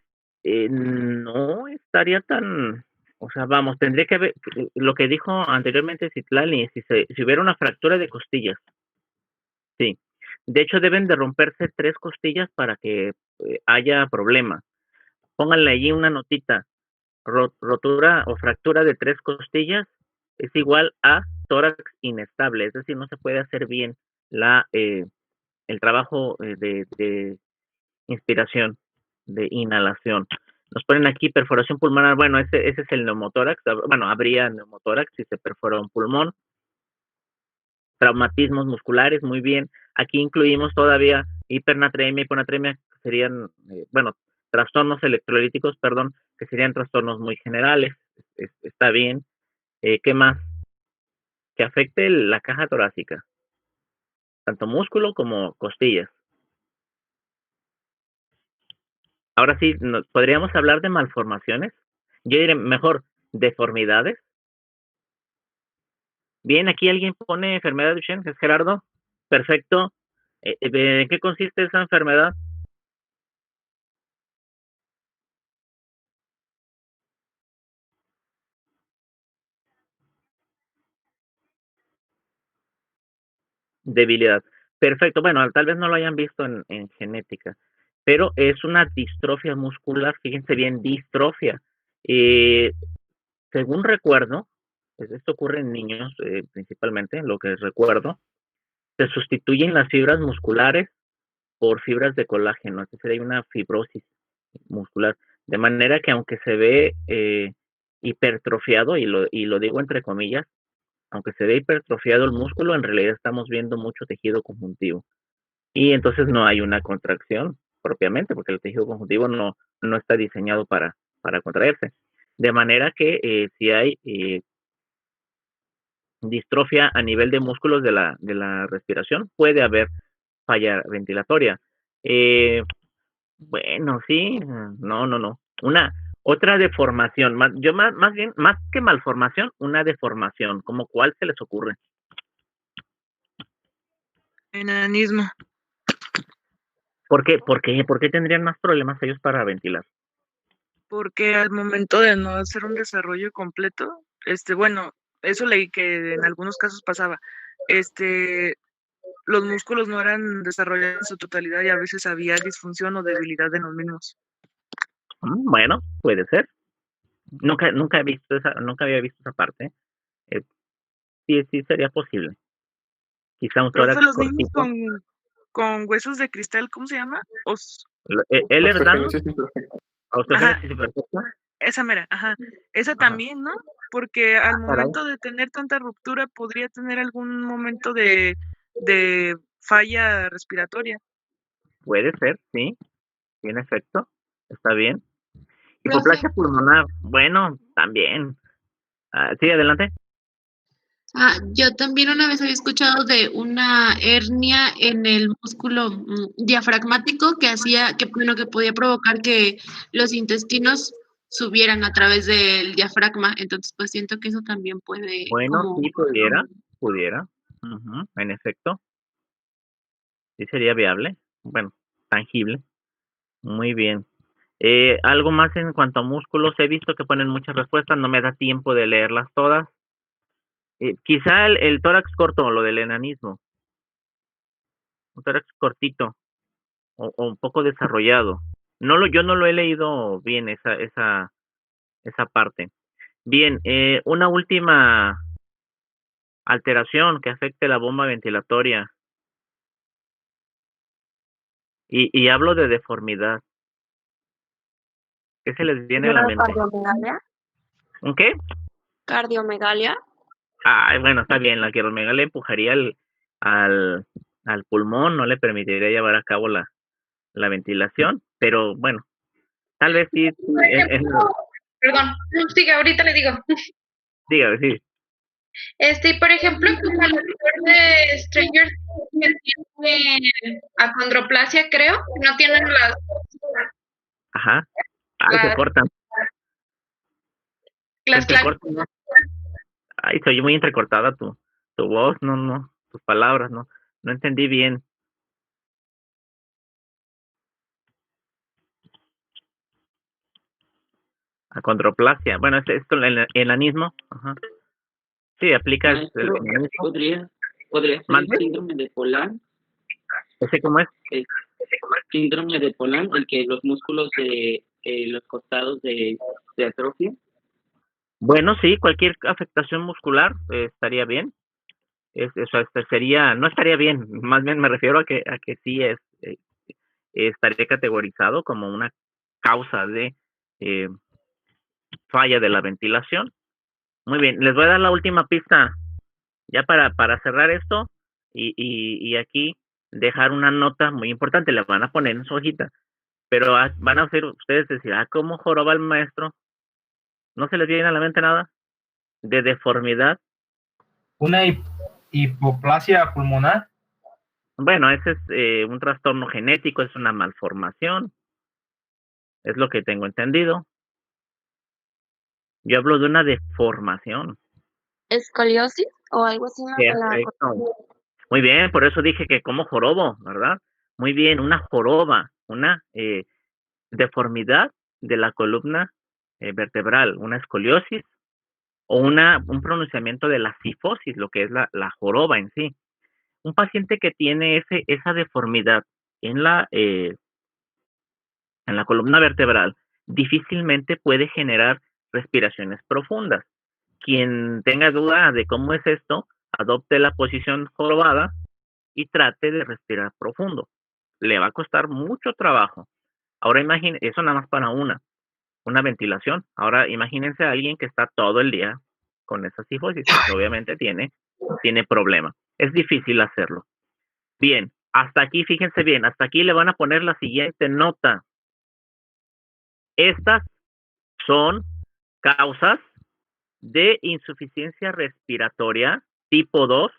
no estaría tan, o sea, vamos, tendría que haber, lo que dijo anteriormente Citlali, si hubiera una fractura de costillas, sí. De hecho, deben de romperse 3 costillas para que haya problema. Pónganle allí una notita, rotura o fractura de 3 costillas es igual a tórax inestable, es decir, no se puede hacer bien el trabajo de inspiración, de inhalación. Nos ponen aquí perforación pulmonar, bueno, ese es el neumotórax, bueno, habría neumotórax si se perfora un pulmón. Traumatismos musculares, muy bien. Aquí incluimos todavía hipernatremia, hiponatremia, que serían, trastornos electrolíticos, perdón, que serían trastornos muy generales. Está bien. ¿Qué más? Que afecte la caja torácica, tanto músculo como costillas. Ahora sí, podríamos hablar de malformaciones. Yo diré mejor, deformidades. Bien, aquí alguien pone enfermedad de Duchenne, ¿es Gerardo? Perfecto. ¿En qué consiste esa enfermedad? Debilidad. Perfecto. Bueno, tal vez no lo hayan visto en genética, pero es una distrofia muscular. Fíjense bien, distrofia. Según recuerdo, pues esto ocurre en niños principalmente, lo que recuerdo, se sustituyen las fibras musculares por fibras de colágeno, es decir, hay una fibrosis muscular, de manera que aunque se ve hipertrofiado, y lo digo entre comillas, aunque se ve hipertrofiado el músculo, en realidad estamos viendo mucho tejido conjuntivo. Y entonces no hay una contracción propiamente, porque el tejido conjuntivo no está diseñado para contraerse. De manera que si hay distrofia a nivel de músculos de la respiración, puede haber falla ventilatoria. Bueno, sí, no. Otra deformación, más bien, más que malformación, una deformación, ¿como cuál se les ocurre?
Enanismo.
¿Por qué tendrían más problemas ellos para ventilar?
Porque al momento de no hacer un desarrollo completo, bueno, eso leí que en algunos casos pasaba, los músculos no eran desarrollados en su totalidad y a veces había disfunción o debilidad en los mismos.
Bueno, puede ser. Nunca había visto esa parte. Sí sería posible. Quizá un
Profe,
tórax
los niños
cortito.
con huesos de cristal, ¿cómo se llama?
Ehlers-Danlos,
Osteogénesis imperfecta.
osteogénesis imperfecta.
Esa mera, esa
Ajá.
también, ¿no? Porque al
Caray.
momento de tener tanta ruptura podría tener algún momento de falla respiratoria.
Puede ser, sí, en efecto, está bien. Hipoplasia pulmonar, bueno, también. Sí, adelante.
Yo también una vez había escuchado de una hernia en el músculo diafragmático que podía provocar que los intestinos subieran a través del diafragma. Entonces, pues siento que eso también puede
Bueno, sí, pudiera. Ujú, en efecto, sí sería viable, bueno, tangible. Muy bien. Algo más en cuanto a músculos, he visto que ponen muchas respuestas, no me da tiempo de leerlas todas. Quizá el tórax corto, lo del enanismo, un tórax cortito o un poco desarrollado. Yo no lo he leído bien esa parte. Bien, una última alteración que afecte la bomba ventilatoria. Y hablo de deformidad. ¿Qué se les viene a la mente?
¿Cardiomegalia?
¿Un qué?
¿Cardiomegalia?
Bueno, está bien, la quiromega le empujaría al pulmón, no le permitiría llevar a cabo la ventilación, pero bueno, tal vez sí.
Perdón, sigue, ahorita le digo.
Dígame, sí.
Por ejemplo, como el actor de Stranger Things que tiene acondroplasia, creo, no tienen las...
Ajá. Se cortan.
Las
cortan. Ay, soy muy entrecortada tu voz, no, tus palabras, no entendí bien. Acondroplasia, bueno, esto el enanismo, ajá. Sí, aplicas el enanismo.
Podría ser el síndrome de Poland.
¿Ese cómo es?
Síndrome de Poland, el que los músculos de los costados de atrofia.
Bueno, sí, cualquier afectación muscular estaría bien. No estaría bien, más bien me refiero a que sí estaría categorizado como una causa de falla de la ventilación. Muy bien, les voy a dar la última pista ya para cerrar esto y aquí dejar una nota muy importante, la van a poner en su hojita, pero van a hacer ustedes decir, ¿cómo joroba el maestro? ¿No se les viene a la mente nada de deformidad?
¿Una hipoplasia pulmonar?
Bueno, ese es un trastorno genético, es una malformación, es lo que tengo entendido. Yo hablo de una deformación.
¿Escoliosis o algo así?
Muy bien, por eso dije que como jorobo, ¿verdad? Muy bien, una joroba, una deformidad de la columna vertebral, una escoliosis o un pronunciamiento de la cifosis, lo que es la joroba en sí. Un paciente que tiene esa deformidad en la columna vertebral difícilmente puede generar respiraciones profundas. Quien tenga duda de cómo es esto, adopte la posición jorobada y trate de respirar profundo. Le va a costar mucho trabajo. Ahora imaginen, eso nada más para una ventilación. Ahora imagínense a alguien que está todo el día con esa cifosis, pues obviamente tiene problema. Es difícil hacerlo. Bien, hasta aquí, fíjense bien, hasta aquí le van a poner la siguiente nota. Estas son causas de insuficiencia respiratoria tipo 2.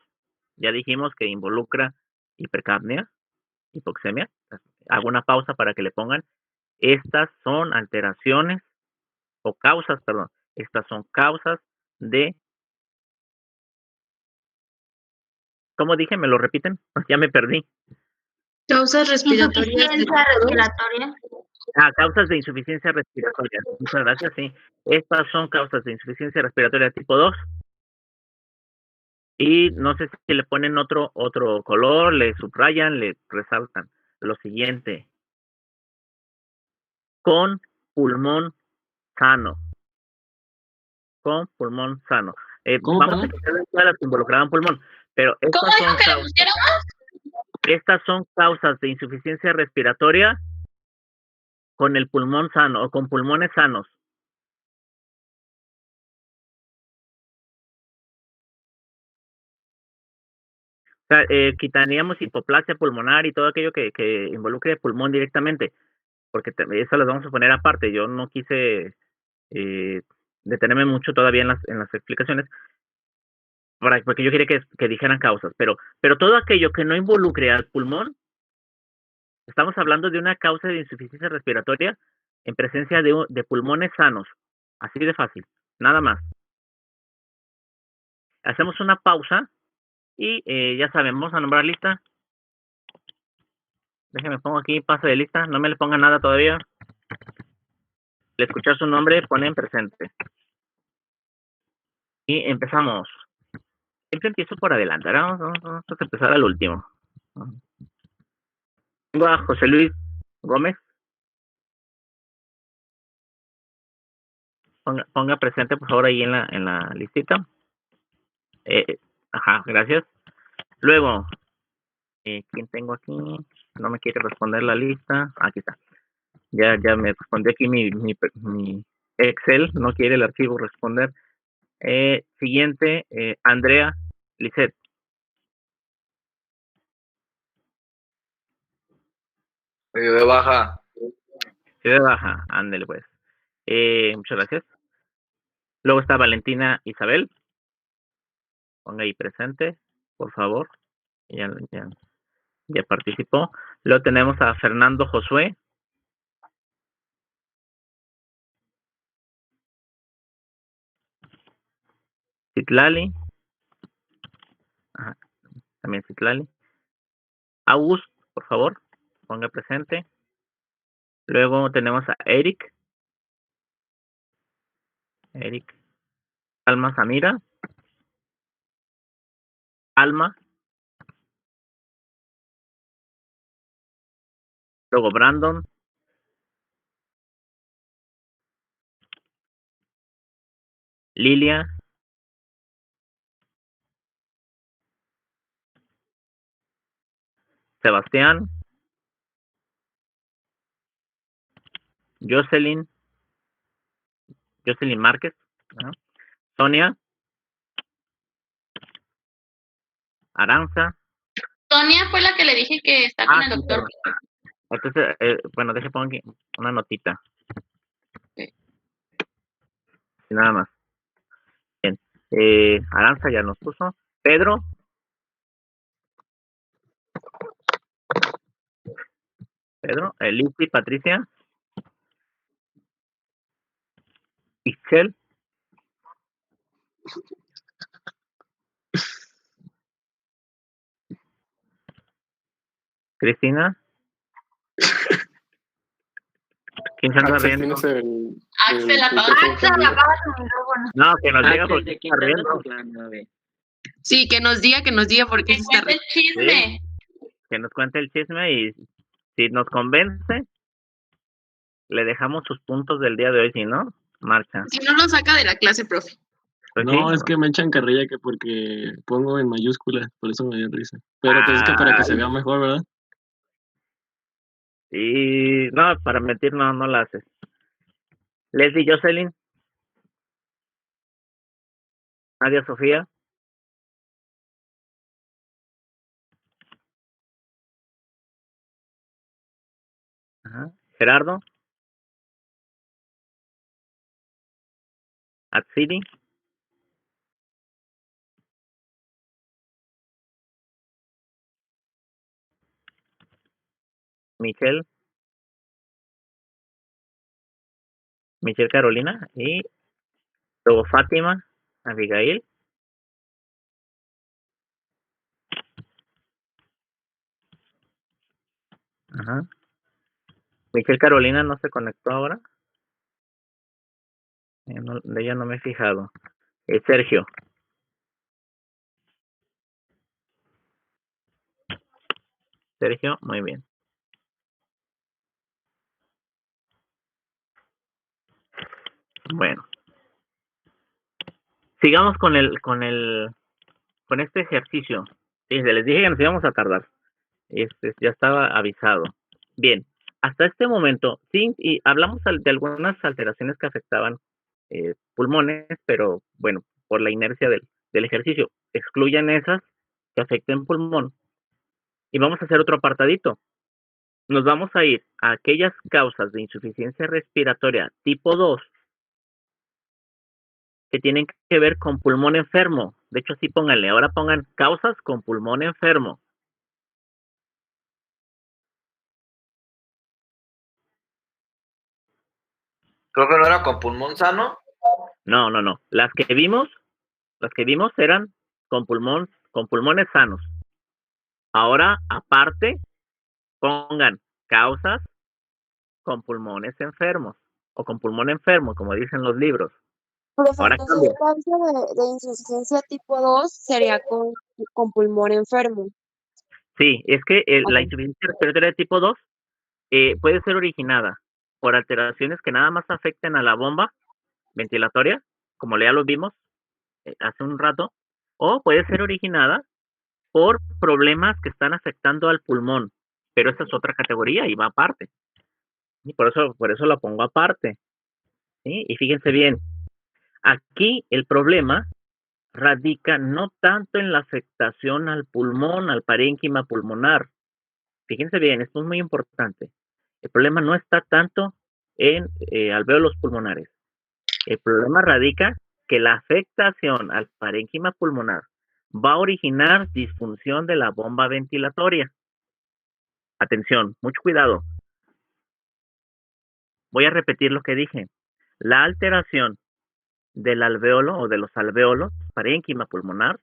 Ya dijimos que involucra hipercapnia, hipoxemia. Hago una pausa para que le pongan. Estas son alteraciones o causas, perdón. Estas son causas de... ¿Cómo dije? ¿Me lo repiten? Ya me perdí.
Causas respiratorias.
Insuficiencia respiratoria.
Causas de insuficiencia respiratoria. Muchas gracias, sí. Estas son causas de insuficiencia respiratoria tipo 2. Y no sé si le ponen otro color, le subrayan, le resaltan. Lo siguiente. Con pulmón sano. Con pulmón sano. Vamos a quitar todas las que involucraban pulmón. Pero estas son causas de insuficiencia respiratoria con el pulmón sano o con pulmones sanos. O sea, quitaríamos hipoplasia pulmonar y todo aquello que involucre el pulmón directamente, porque eso las vamos a poner aparte. Yo no quise detenerme mucho todavía en las explicaciones, porque yo quería que dijeran causas, pero todo aquello que no involucre al pulmón, estamos hablando de una causa de insuficiencia respiratoria en presencia de pulmones sanos. Así de fácil, nada más. Hacemos una pausa y ya saben, vamos a nombrar lista. Déjenme pongo aquí pase de lista, no me le pongan nada todavía. Al escuchar su nombre, ponen presente. Y empezamos. Siempre empiezo por adelante, ahora vamos a empezar al último. Tengo a José Luis Gómez. Ponga presente, por favor, ahí en la listita. Gracias. Luego, ¿quién tengo aquí? No me quiere responder la lista. Aquí está. Ya me respondió aquí mi Excel. No quiere el archivo responder. Siguiente, Andrea Lisset.
De baja.
De baja, ándele pues. Muchas gracias. Luego está Valentina Isabel. Ponga ahí presente, por favor. Ya participó. Luego tenemos a Fernando Josué. Citlali. También Citlali. August, por favor, ponga presente. Luego tenemos a Eric. Alma Samira. Alma. Luego Brandon. Lilia. Sebastián. Jocelyn Márquez. Sonia. Aranza.
Sonia fue la que le dije que está con el doctor.
Entonces, bueno, deje pongo aquí una notita.
Okay.
Nada más. Bien. Aranza ya nos puso. Pedro. Lizzy, Patricia. Ixchel. Cristina. ¿Quién se anda riendo?
Axel,
apaga tu micrófono.
No, que nos diga por qué está riendo.
Sí, que nos diga por qué se está riendo.
Chisme.
Que nos cuente el chisme y si nos convence, le dejamos sus puntos del día de hoy. Si no, marcha.
Si no lo saca de la clase, profe.
Pues
No,
sí.
es que me echan carrilla que porque pongo en mayúsculas, por eso me dio risa. Pero pues es que para que se vea mejor, ¿verdad?
Y no, para mentir no la haces. Leslie, Jocelyn. Nadia, Sofía. Ajá. Gerardo. Atsidi. Michelle. Michelle Carolina. Y luego Fátima. Abigail. Ajá. Michelle Carolina no se conectó ahora. De ella no me he fijado. Sergio. Sergio, muy bien. Bueno. Sigamos con este ejercicio. Sí, les dije que nos íbamos a tardar. Ya estaba avisado. Bien, hasta este momento, sí, y hablamos de algunas alteraciones que afectaban pulmones, pero bueno, por la inercia del ejercicio, excluyan esas que afecten pulmón. Y vamos a hacer otro apartadito. Nos vamos a ir a aquellas causas de insuficiencia respiratoria tipo 2 que tienen que ver con pulmón enfermo. De hecho, así pónganle. Ahora pongan causas con pulmón enfermo.
Creo que no era con pulmón sano.
No. Las que vimos eran con pulmones sanos. Ahora, aparte, pongan causas con pulmones enfermos o con pulmón enfermo, como dicen los libros.
Profe,
Ahora
entonces
cambia.
causa de insuficiencia tipo 2 sería con pulmón enfermo.
Sí, es que la
Ok.
insuficiencia respiratoria de tipo 2 puede ser originada por alteraciones que nada más afecten a la bomba ventilatoria, como ya lo vimos hace un rato, o puede ser originada por problemas que están afectando al pulmón, pero esa es otra categoría y va aparte. Y por eso la pongo aparte. ¿Sí? Y fíjense bien, aquí el problema radica no tanto en la afectación al pulmón, al parénquima pulmonar. Fíjense bien, esto es muy importante. El problema no está tanto en alvéolos pulmonares. El problema radica que la afectación al parénquima pulmonar va a originar disfunción de la bomba ventilatoria. Atención, mucho cuidado. Voy a repetir lo que dije. La alteración del alvéolo o de los alvéolos, parénquima pulmonar,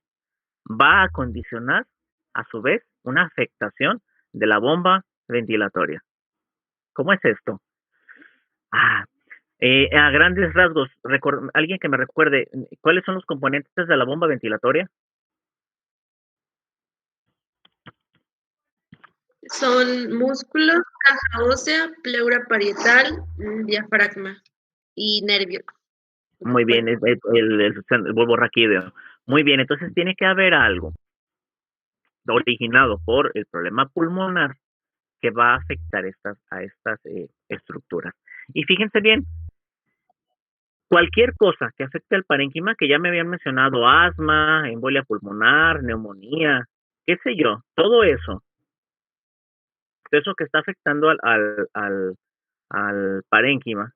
va a condicionar, a su vez, una afectación de la bomba ventilatoria. ¿Cómo es esto? A grandes rasgos, alguien que me recuerde, ¿cuáles son los componentes de la bomba ventilatoria?
Son músculos, caja ósea, pleura parietal, diafragma y nervios.
Muy bien, el bulbo raquídeo. Muy bien, entonces tiene que haber algo originado por el problema pulmonar que va a afectar a estas estructuras. Y fíjense bien, cualquier cosa que afecte al parénquima, que ya me habían mencionado, asma, embolia pulmonar, neumonía, qué sé yo, todo eso que está afectando al parénquima,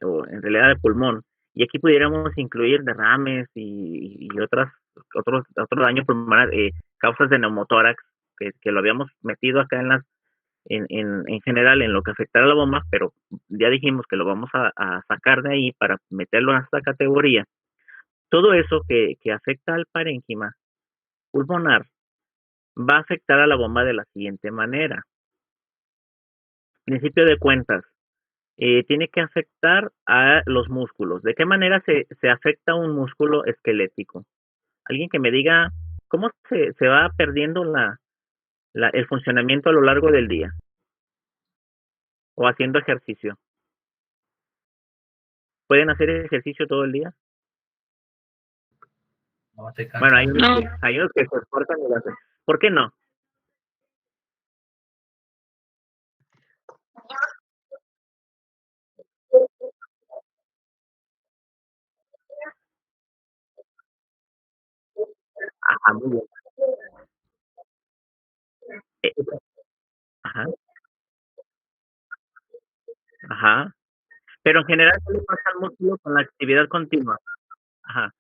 o en realidad al pulmón, y aquí pudiéramos incluir derrames y otro daño pulmonar, causas de neumotórax, que lo habíamos metido acá en general en lo que afectará a la bomba, pero ya dijimos que lo vamos a sacar de ahí para meterlo en esta categoría. Todo eso que afecta al parénquima pulmonar va a afectar a la bomba de la siguiente manera. Principio de cuentas, tiene que afectar a los músculos. ¿De qué manera se afecta un músculo esquelético? Alguien que me diga cómo se va perdiendo el funcionamiento a lo largo del día o haciendo ejercicio. ¿Pueden hacer ejercicio todo el día?
No, se cansa.
Bueno, hay unos,
No.
hay unos que se esfuerzan y lo hacen. ¿Por qué no? Ajá, muy bien. Eh, Ajá, ajá. Pero en general, ¿qué le pasa al músculo con la actividad continua? Ajá.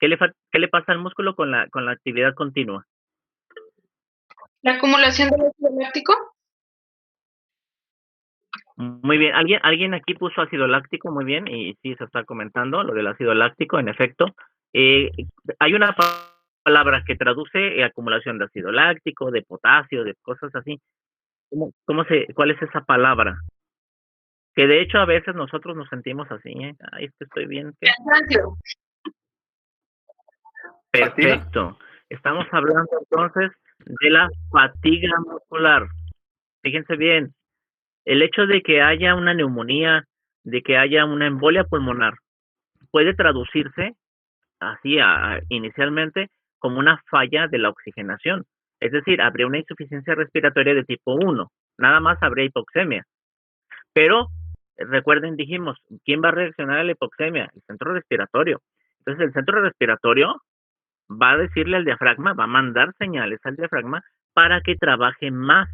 ¿Qué le pasa al músculo con la actividad continua?
La acumulación del ácido láctico.
Muy bien. ¿Alguien aquí puso ácido láctico? Muy bien. Y sí, se está comentando lo del ácido láctico, en efecto. Eh, Hay una palabra que traduce acumulación de ácido láctico, de potasio, de cosas así. ¿Cuál es esa palabra? Que de hecho a veces nosotros nos sentimos así, ¿eh? Ay, es que estoy bien. ¿Qué?
Cansancio.
Perfecto. Estamos hablando entonces de la fatiga muscular. Fíjense bien, el hecho de que haya una neumonía, de que haya una embolia pulmonar, puede traducirse así inicialmente como una falla de la oxigenación. Es decir, habría una insuficiencia respiratoria de tipo 1, nada más habría hipoxemia. Pero recuerden, dijimos, ¿quién va a reaccionar a la hipoxemia? El centro respiratorio. Entonces el centro respiratorio va a decirle al diafragma, va a mandar señales al diafragma para que trabaje más.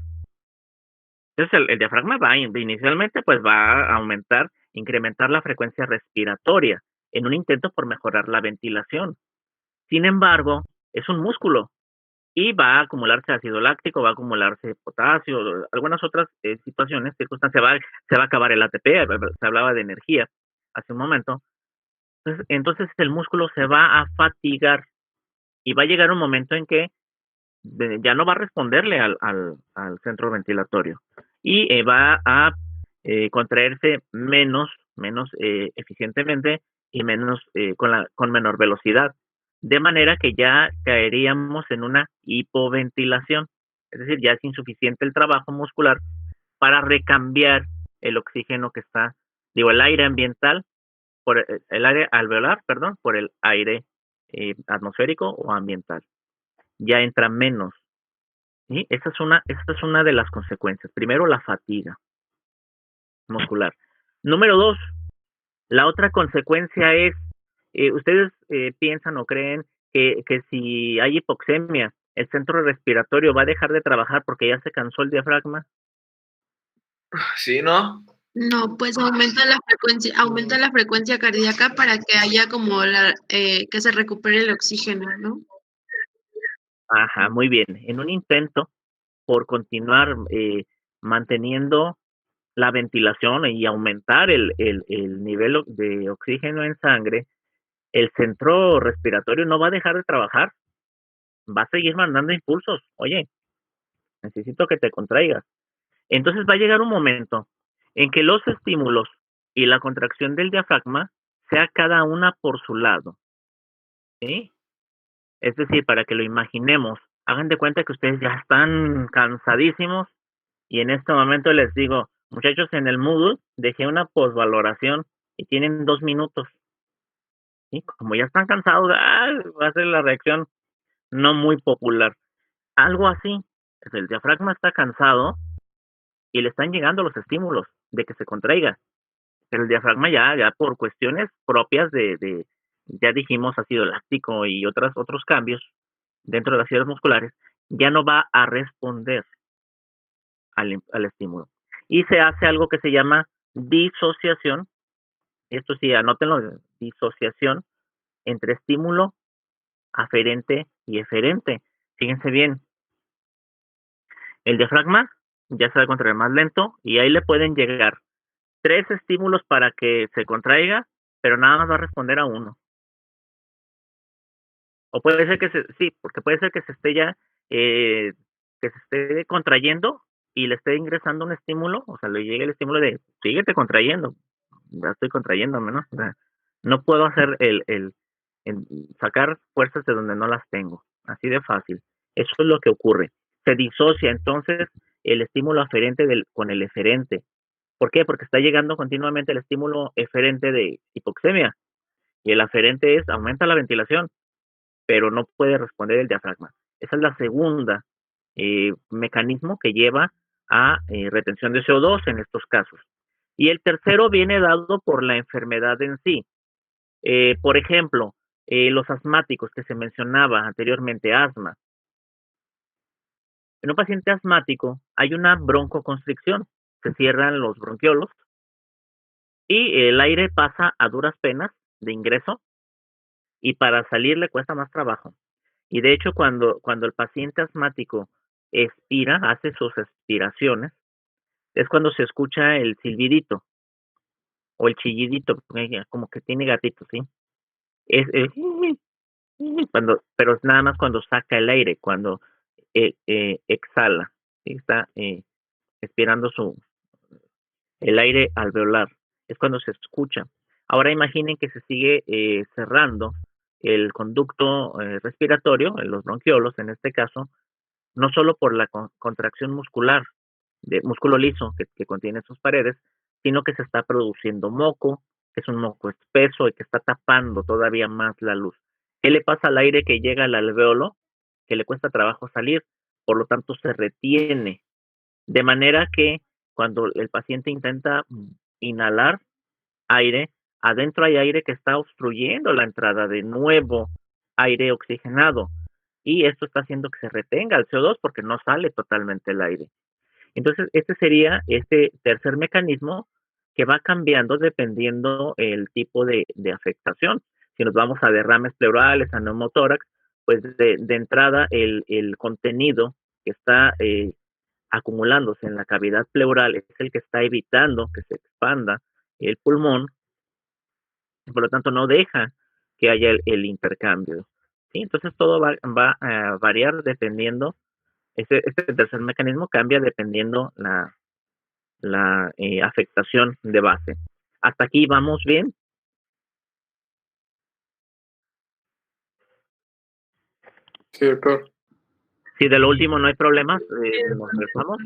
Entonces el diafragma va inicialmente pues va a aumentar, incrementar la frecuencia respiratoria en un intento por mejorar la ventilación. Sin embargo, es un músculo y va a acumularse ácido láctico, va a acumularse potasio, algunas otras situaciones, circunstancias, se va a acabar el ATP, se hablaba de energía hace un momento. Entonces el músculo se va a fatigar y va a llegar un momento en que ya no va a responderle al centro ventilatorio y va a contraerse menos eficientemente y menos con menor velocidad, de manera que ya caeríamos en una hipoventilación, es decir, ya es insuficiente el trabajo muscular para recambiar el oxígeno que está, el aire ambiental por el aire alveolar, perdón, por el aire atmosférico o ambiental. Ya entra menos. ¿Sí? Esa es una de las consecuencias. Primero, la fatiga muscular. Número 2, la otra consecuencia es, ustedes piensan o creen que si hay hipoxemia, el centro respiratorio va a dejar de trabajar porque ya se cansó el diafragma.
Sí, ¿no?
No, pues aumenta la frecuencia cardíaca para que haya como que se recupere el oxígeno, ¿no?
Ajá, muy bien. En un intento por continuar manteniendo la ventilación y aumentar el nivel de oxígeno en sangre, el centro respiratorio no va a dejar de trabajar, va a seguir mandando impulsos. Oye, necesito que te contraigas. Entonces va a llegar un momento en que los estímulos y la contracción del diafragma sea cada una por su lado. ¿Sí? Es decir, para que lo imaginemos, hagan de cuenta que ustedes ya están cansadísimos y en este momento les digo, muchachos, en el Moodle dejé una posvaloración y tienen 2 minutos. ¿Sí? Como ya están cansados, va a ser la reacción no muy popular. Algo así, el diafragma está cansado y le están llegando los estímulos de que se contraiga. Pero el diafragma ya por cuestiones propias ya dijimos ácido láctico y otros cambios dentro de las fibras musculares, ya no va a responder al estímulo. Y se hace algo que se llama disociación, esto sí, anótenlo, disociación entre estímulo aferente y eferente. Fíjense bien, el diafragma ya se va a contraer más lento y ahí le pueden llegar 3 estímulos para que se contraiga, pero nada más va a responder a uno. O puede ser porque puede ser que se esté que se esté contrayendo y le esté ingresando un estímulo, o sea, le llegue el estímulo de, síguete contrayendo, ya estoy contrayéndome, ¿no? O sea, no puedo hacer sacar fuerzas de donde no las tengo, así de fácil. Eso es lo que ocurre. Se disocia entonces el estímulo aferente con el eferente. ¿Por qué? Porque está llegando continuamente el estímulo eferente de hipoxemia. Y el aferente es, aumenta la ventilación, pero no puede responder el diafragma. Esa es la segunda mecanismo que lleva a retención de CO2 en estos casos. Y el tercero viene dado por la enfermedad en sí. Por ejemplo, los asmáticos que se mencionaba anteriormente, asma. En un paciente asmático hay una broncoconstricción, se cierran los bronquiolos y el aire pasa a duras penas de ingreso y para salir le cuesta más trabajo. Y de hecho, cuando el paciente asmático expira, hace sus expiraciones, es cuando se escucha el silbidito o el chillidito, como que tiene gatito, ¿sí? Es pero es nada más cuando saca el aire, cuando exhala, ¿sí? Está expirando el aire alveolar, es cuando se escucha. Ahora imaginen que se sigue cerrando el conducto respiratorio, en los bronquiolos en este caso, no solo por la contracción muscular, de músculo liso que contiene sus paredes, sino que se está produciendo moco, que es un moco espeso y que está tapando todavía más la luz. ¿Qué le pasa al aire que llega al alvéolo? Que le cuesta trabajo salir, por lo tanto se retiene, de manera que cuando el paciente intenta inhalar aire, adentro hay aire que está obstruyendo la entrada de nuevo aire oxigenado y esto está haciendo que se retenga el CO2 porque no sale totalmente el aire. Entonces, este sería este tercer mecanismo que va cambiando dependiendo el tipo de afectación. Si nos vamos a derrames pleurales, a neumotórax, pues de entrada el contenido que está acumulándose en la cavidad pleural es el que está evitando que se expanda el pulmón, y por lo tanto no deja que haya el intercambio. ¿Sí? Entonces todo va a variar dependiendo, este tercer mecanismo cambia dependiendo la afectación de base. ¿Hasta aquí vamos bien?
Sí, doctor.
Si de lo último no hay problemas, nos regresamos.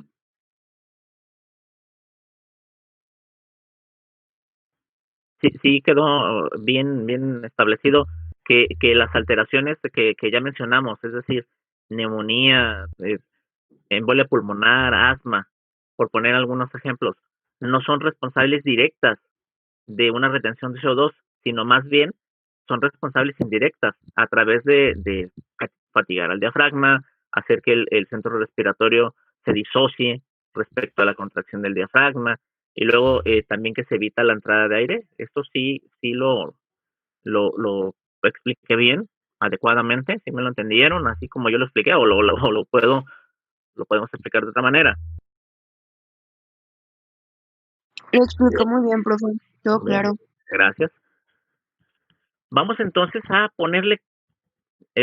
Sí quedó bien establecido que las alteraciones que ya mencionamos, es decir, neumonía, embolia pulmonar, asma, por poner algunos ejemplos, no son responsables directas de una retención de CO2, sino más bien son responsables indirectas a través de fatigar al diafragma, hacer que el centro respiratorio se disocie respecto a la contracción del diafragma y luego también que se evita la entrada de aire. Esto sí lo expliqué bien, adecuadamente, si me lo entendieron, así como yo lo expliqué, o lo podemos explicar de otra manera.
Lo explicó muy bien, profe. Todo claro.
Gracias. Vamos entonces a ponerle,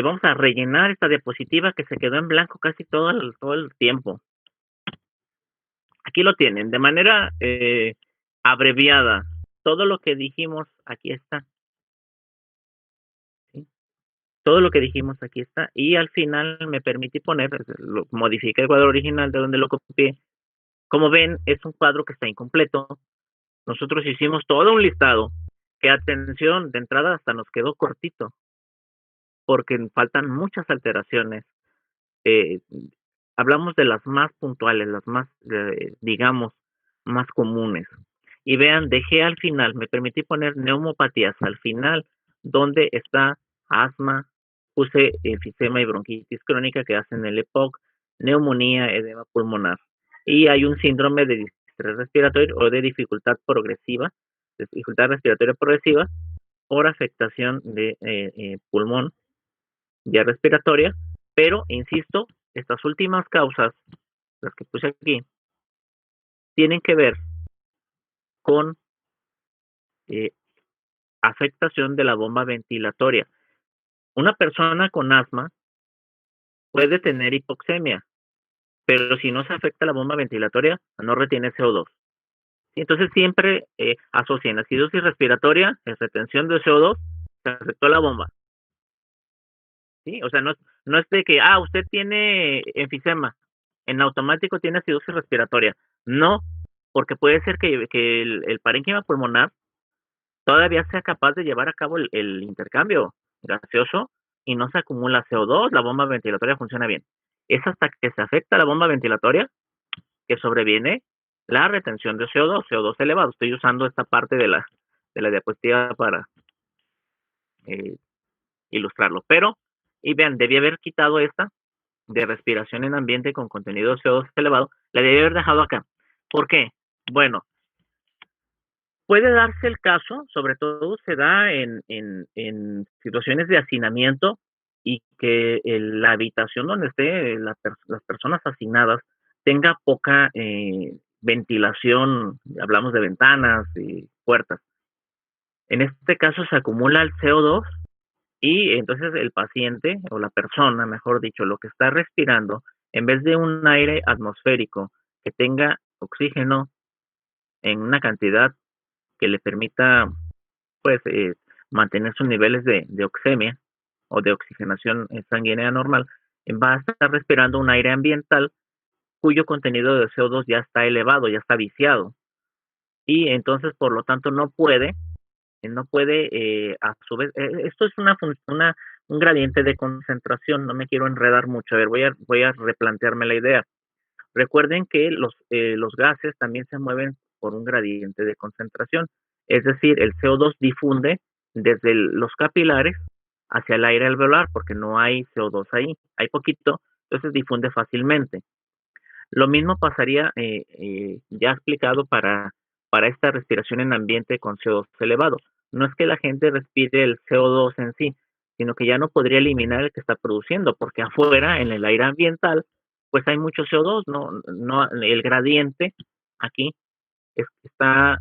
vamos a rellenar esta diapositiva que se quedó en blanco casi todo el tiempo. Aquí lo tienen, de manera abreviada. Todo lo que dijimos aquí está. ¿Sí? Todo lo que dijimos aquí está. Y al final me permití poner, modifiqué el cuadro original de donde lo copié. Como ven, es un cuadro que está incompleto. Nosotros hicimos todo un listado que, atención, de entrada hasta nos quedó cortito, porque faltan muchas alteraciones. Hablamos de las más puntuales, las más, digamos, más comunes. Y vean, dejé al final, me permití poner neumopatías al final, donde está asma, puse enfisema y bronquitis crónica que hacen el EPOC, neumonía, edema pulmonar. Y hay un síndrome de distrés respiratorio o de dificultad respiratoria progresiva por afectación de pulmón, vía respiratoria, pero insisto, estas últimas causas, las que puse aquí, tienen que ver con afectación de la bomba ventilatoria. Una persona con asma puede tener hipoxemia, pero si no se afecta la bomba ventilatoria, no retiene CO2. Entonces siempre asocian acidosis respiratoria, retención de CO2, se afectó la bomba. ¿Sí? O sea, no es de que, usted tiene enfisema, en automático tiene acidosis respiratoria. No, porque puede ser que el parénquima pulmonar todavía sea capaz de llevar a cabo el intercambio gaseoso y no se acumula CO2, la bomba ventilatoria funciona bien. Es hasta que se afecta la bomba ventilatoria que sobreviene la retención de CO2 elevado. Estoy usando esta parte de la diapositiva para ilustrarlo. Pero, y vean, debí haber quitado esta de respiración en ambiente con contenido de CO2 elevado, la debí haber dejado acá. ¿Por qué? Bueno, puede darse el caso, sobre todo se da en situaciones de hacinamiento y que la habitación donde esté las personas hacinadas tenga poca ventilación, hablamos de ventanas y puertas. En este caso se acumula el CO2 y entonces el paciente o la persona, mejor dicho, lo que está respirando, en vez de un aire atmosférico que tenga oxígeno en una cantidad que le permita pues mantener sus niveles de oxemia o de oxigenación sanguínea normal, va a estar respirando un aire ambiental cuyo contenido de CO2 ya está elevado, ya está viciado, y entonces por lo tanto no puede a su vez, esto es un gradiente de concentración, no me quiero enredar mucho, a ver, voy a replantearme la idea. Recuerden que los gases también se mueven por un gradiente de concentración, es decir, el CO2 difunde desde los capilares hacia el aire alveolar, porque no hay CO2 ahí, hay poquito, entonces difunde fácilmente. Lo mismo pasaría, ya explicado, para esta respiración en ambiente con CO2 elevado. No es que la gente respire el CO2 en sí, sino que ya no podría eliminar el que está produciendo, porque afuera, en el aire ambiental, pues hay mucho CO2, no, el gradiente aquí está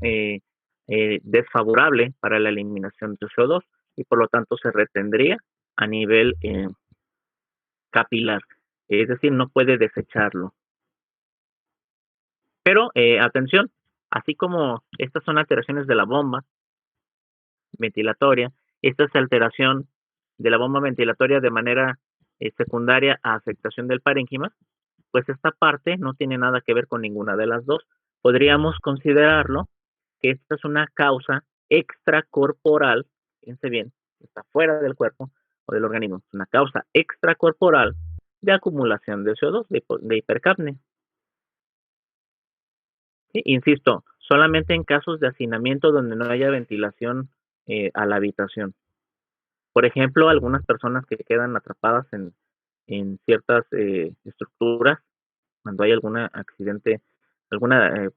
desfavorable para la eliminación de CO2 y por lo tanto se retendría a nivel capilar, es decir, no puede desecharlo. Pero atención, así como estas son alteraciones de la bomba ventilatoria, esta es alteración de la bomba ventilatoria de manera secundaria a afectación del parénquima, pues esta parte no tiene nada que ver con ninguna de las dos. Podríamos considerarlo que esta es una causa extracorporal, fíjense bien, está fuera del cuerpo o del organismo, es una causa extracorporal de acumulación de CO2, de hipercapnia. Sí, insisto, solamente en casos de hacinamiento donde no haya ventilación a la habitación. Por ejemplo, algunas personas que quedan atrapadas en ciertas estructuras, cuando hay algún accidente, alguna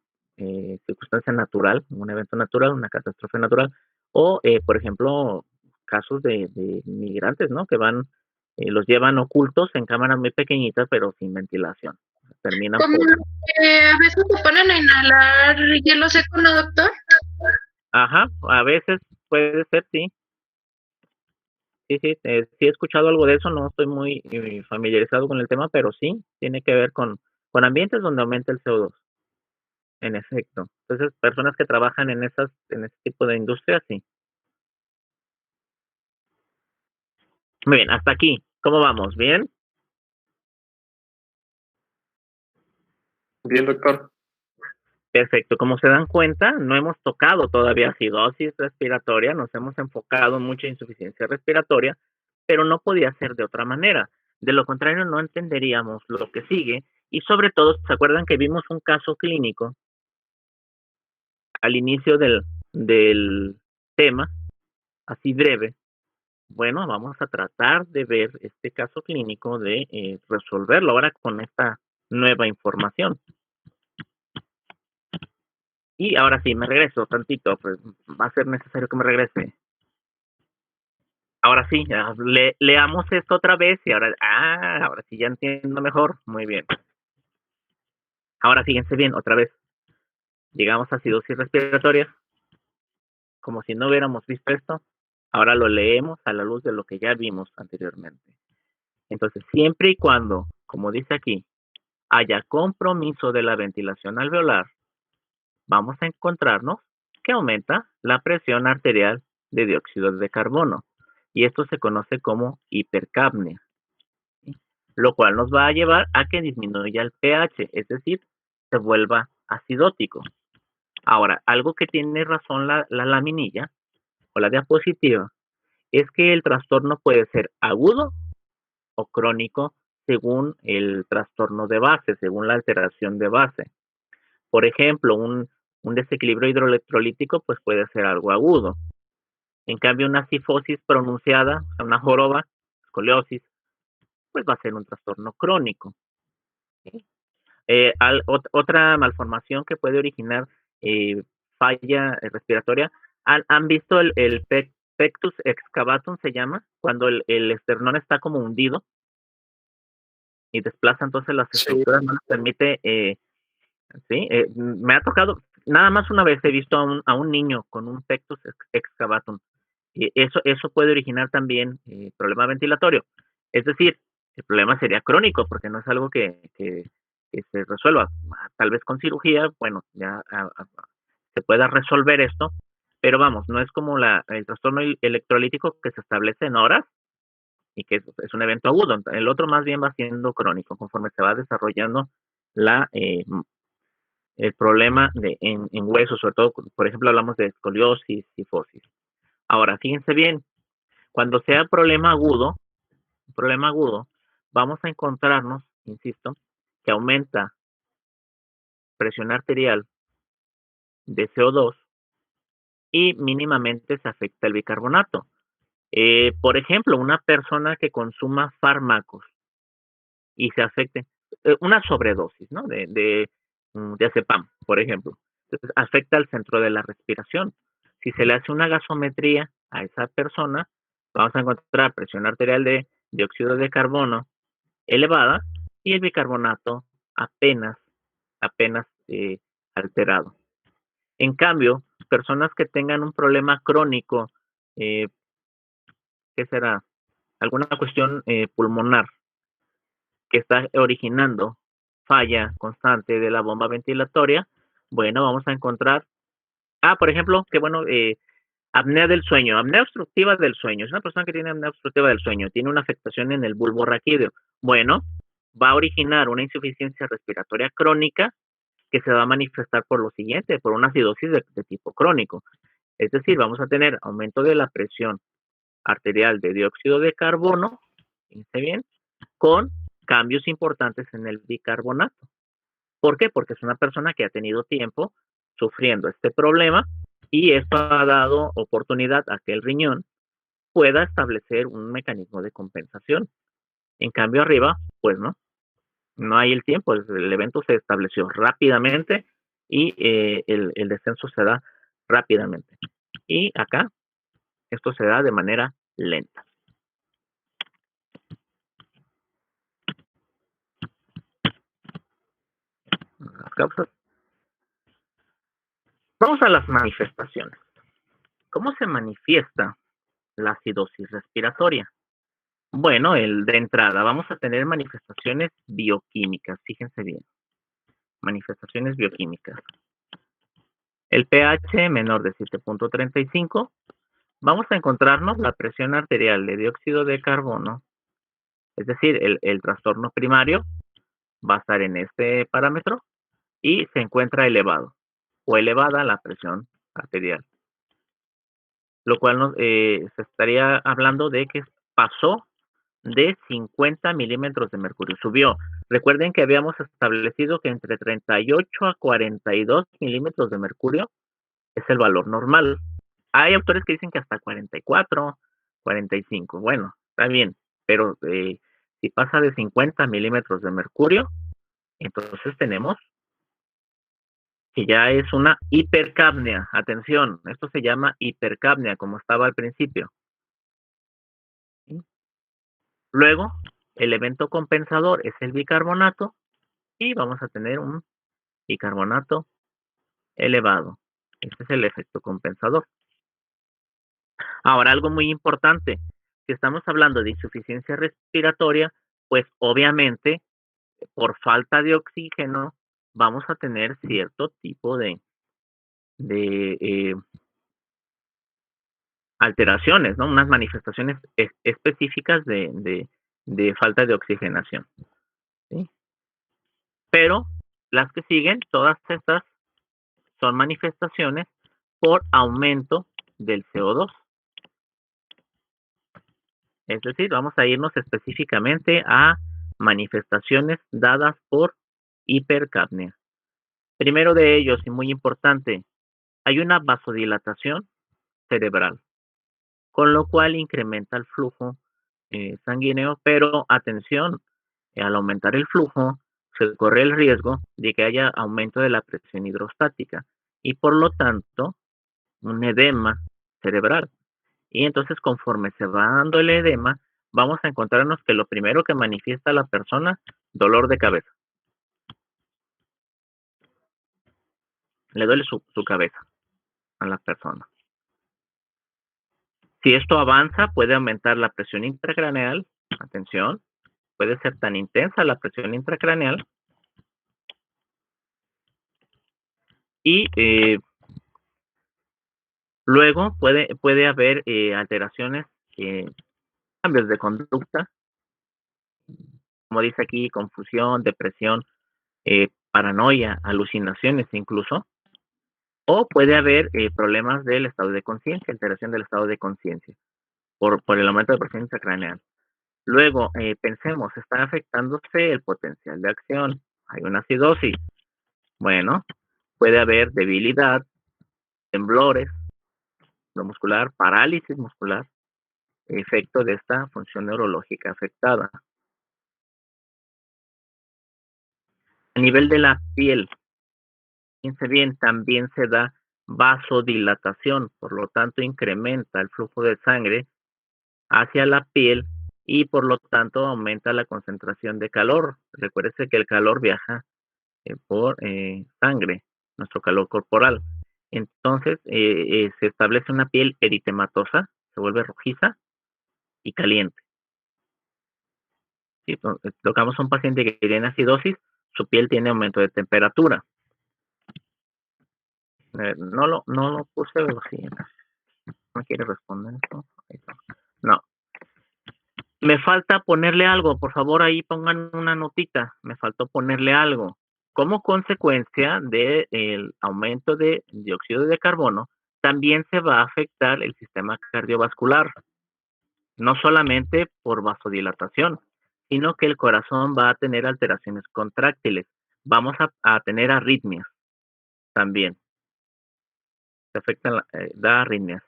circunstancia natural, un evento natural, una catástrofe natural, o por ejemplo, casos de migrantes, ¿no? Que van, los llevan ocultos en cámaras muy pequeñitas, pero sin ventilación. Terminan
Como
por...
a veces se ponen a inhalar hielo seco, ¿no, doctor?
Ajá, a veces puede ser, sí. Sí, sí he escuchado algo de eso, no estoy muy familiarizado con el tema, pero sí, tiene que ver con ambientes donde aumenta el CO2, en efecto. Entonces, personas que trabajan en ese tipo de industria, sí. Muy bien, hasta aquí. ¿Cómo vamos? ¿Bien?
Bien, doctor.
Perfecto. Como se dan cuenta, no hemos tocado todavía acidosis respiratoria, nos hemos enfocado en mucha insuficiencia respiratoria, pero no podía ser de otra manera. De lo contrario, no entenderíamos lo que sigue y sobre todo, ¿se acuerdan que vimos un caso clínico al inicio del tema, así breve? Bueno, vamos a tratar de ver este caso clínico, de resolverlo ahora con esta nueva información. Y ahora sí, me regreso tantito, pues va a ser necesario que me regrese. Ahora sí, leamos esto otra vez y ahora sí ya entiendo mejor. Muy bien. Ahora fíjense bien, otra vez. Llegamos a acidosis respiratoria. Como si no hubiéramos visto esto. Ahora lo leemos a la luz de lo que ya vimos anteriormente. Entonces, siempre y cuando, como dice aquí, haya compromiso de la ventilación alveolar, vamos a encontrarnos que aumenta la presión arterial de dióxido de carbono. Y esto se conoce como hipercapnia, ¿sí? Lo cual nos va a llevar a que disminuya el pH, es decir, se vuelva acidótico. Ahora, algo que tiene razón la laminilla o la diapositiva es que el trastorno puede ser agudo o crónico según el trastorno de base, según la alteración de base. Por ejemplo, un desequilibrio hidroelectrolítico pues puede ser algo agudo. En cambio, una cifosis pronunciada, o sea, una joroba, escoliosis, pues va a ser un trastorno crónico. ¿Sí? Otra malformación que puede originar falla respiratoria, ¿han visto el pectus excavatum, se llama? Cuando el esternón está como hundido y desplaza entonces las estructuras, no les permite, ¿sí? Me ha tocado, nada más una vez he visto a un niño con un pectus excavatum. Y eso puede originar también problema ventilatorio. Es decir, el problema sería crónico porque no es algo que se resuelva. Tal vez con cirugía, bueno, ya se pueda resolver esto, pero vamos, no es como el trastorno electrolítico que se establece en horas y que es un evento agudo. El otro más bien va siendo crónico conforme se va desarrollando el problema en huesos, sobre todo, por ejemplo, hablamos de escoliosis, cifosis. Ahora, fíjense bien, cuando sea un problema agudo, vamos a encontrarnos, insisto, que aumenta presión arterial de CO2 y mínimamente se afecta el bicarbonato. Por ejemplo, una persona que consuma fármacos y se afecte, una sobredosis, ¿no? De diazepam, por ejemplo. Entonces, afecta al centro de la respiración. Si se le hace una gasometría a esa persona, vamos a encontrar presión arterial de dióxido de carbono elevada y el bicarbonato apenas alterado. En cambio, personas que tengan un problema crónico, ¿qué será? Alguna cuestión pulmonar que está originando falla constante de la bomba ventilatoria, bueno, vamos a encontrar, por ejemplo, que bueno, apnea del sueño, apnea obstructiva del sueño. Es una persona que tiene apnea obstructiva del sueño, tiene una afectación en el bulbo raquídeo. Bueno, va a originar una insuficiencia respiratoria crónica que se va a manifestar por lo siguiente, por una acidosis de tipo crónico. Es decir, vamos a tener aumento de la presión arterial de dióxido de carbono, fíjense bien, con cambios importantes en el bicarbonato. ¿Por qué? Porque es una persona que ha tenido tiempo sufriendo este problema y esto ha dado oportunidad a que el riñón pueda establecer un mecanismo de compensación. En cambio arriba, pues no hay el tiempo, el evento se estableció rápidamente y el descenso se da rápidamente. Y acá, esto se da de manera lenta. Las causas. Vamos a las manifestaciones. ¿Cómo se manifiesta la acidosis respiratoria? Bueno, de entrada vamos a tener manifestaciones bioquímicas, fíjense bien. Manifestaciones bioquímicas. El pH menor de 7.35. Vamos a encontrarnos la presión arterial de dióxido de carbono, es decir, el trastorno primario va a estar en este parámetro y se encuentra elevado o elevada la presión arterial. Lo cual se estaría hablando de que pasó de 50 milímetros de mercurio, subió. Recuerden que habíamos establecido que entre 38 a 42 milímetros de mercurio es el valor normal. Hay autores que dicen que hasta 44, 45. Bueno, está bien, pero si pasa de 50 milímetros de mercurio, entonces tenemos que ya es una hipercapnia. Atención, esto se llama hipercapnia, como estaba al principio. ¿Sí? Luego, el evento compensador es el bicarbonato y vamos a tener un bicarbonato elevado. Este es el efecto compensador. Ahora, algo muy importante, si estamos hablando de insuficiencia respiratoria, pues obviamente por falta de oxígeno vamos a tener cierto tipo de alteraciones, ¿no? Unas manifestaciones específicas de falta de oxigenación. ¿Sí? Pero las que siguen, todas estas son manifestaciones por aumento del CO2. Es decir, vamos a irnos específicamente a manifestaciones dadas por hipercapnia. Primero de ellos, y muy importante, hay una vasodilatación cerebral, con lo cual incrementa el flujo sanguíneo, pero atención, al aumentar el flujo, se corre el riesgo de que haya aumento de la presión hidrostática y por lo tanto un edema cerebral. Y entonces conforme se va dando el edema, vamos a encontrarnos que lo primero que manifiesta la persona, dolor de cabeza. Le duele su cabeza a la persona. Si esto avanza, puede aumentar la presión intracraneal. Atención, puede ser tan intensa la presión intracraneal. Y luego puede haber alteraciones, cambios de conducta, como dice aquí, confusión, depresión, paranoia, alucinaciones incluso. O puede haber problemas del estado de conciencia, alteración del estado de conciencia, por el aumento de presión intracraneal. Luego, pensemos, está afectándose el potencial de acción. Hay una acidosis. Bueno, puede haber debilidad, temblores, muscular, parálisis muscular, efecto de esta función neurológica afectada. A nivel de la piel, fíjense bien, también se da vasodilatación, por lo tanto incrementa el flujo de sangre hacia la piel y por lo tanto aumenta la concentración de calor. Recuérdese que el calor viaja por sangre, nuestro calor corporal. Entonces se establece una piel eritematosa, se vuelve rojiza y caliente. Si tocamos a un paciente que tiene acidosis, su piel tiene aumento de temperatura. No lo puse velocidad. ¿No quiere responder esto? No. Me falta ponerle algo, por favor, ahí pongan una notita. Me faltó ponerle algo. Como consecuencia del aumento de dióxido de carbono, también se va a afectar el sistema cardiovascular. No solamente por vasodilatación, sino que el corazón va a tener alteraciones contráctiles. Vamos a tener arritmias también. Se afecta, da arritmias.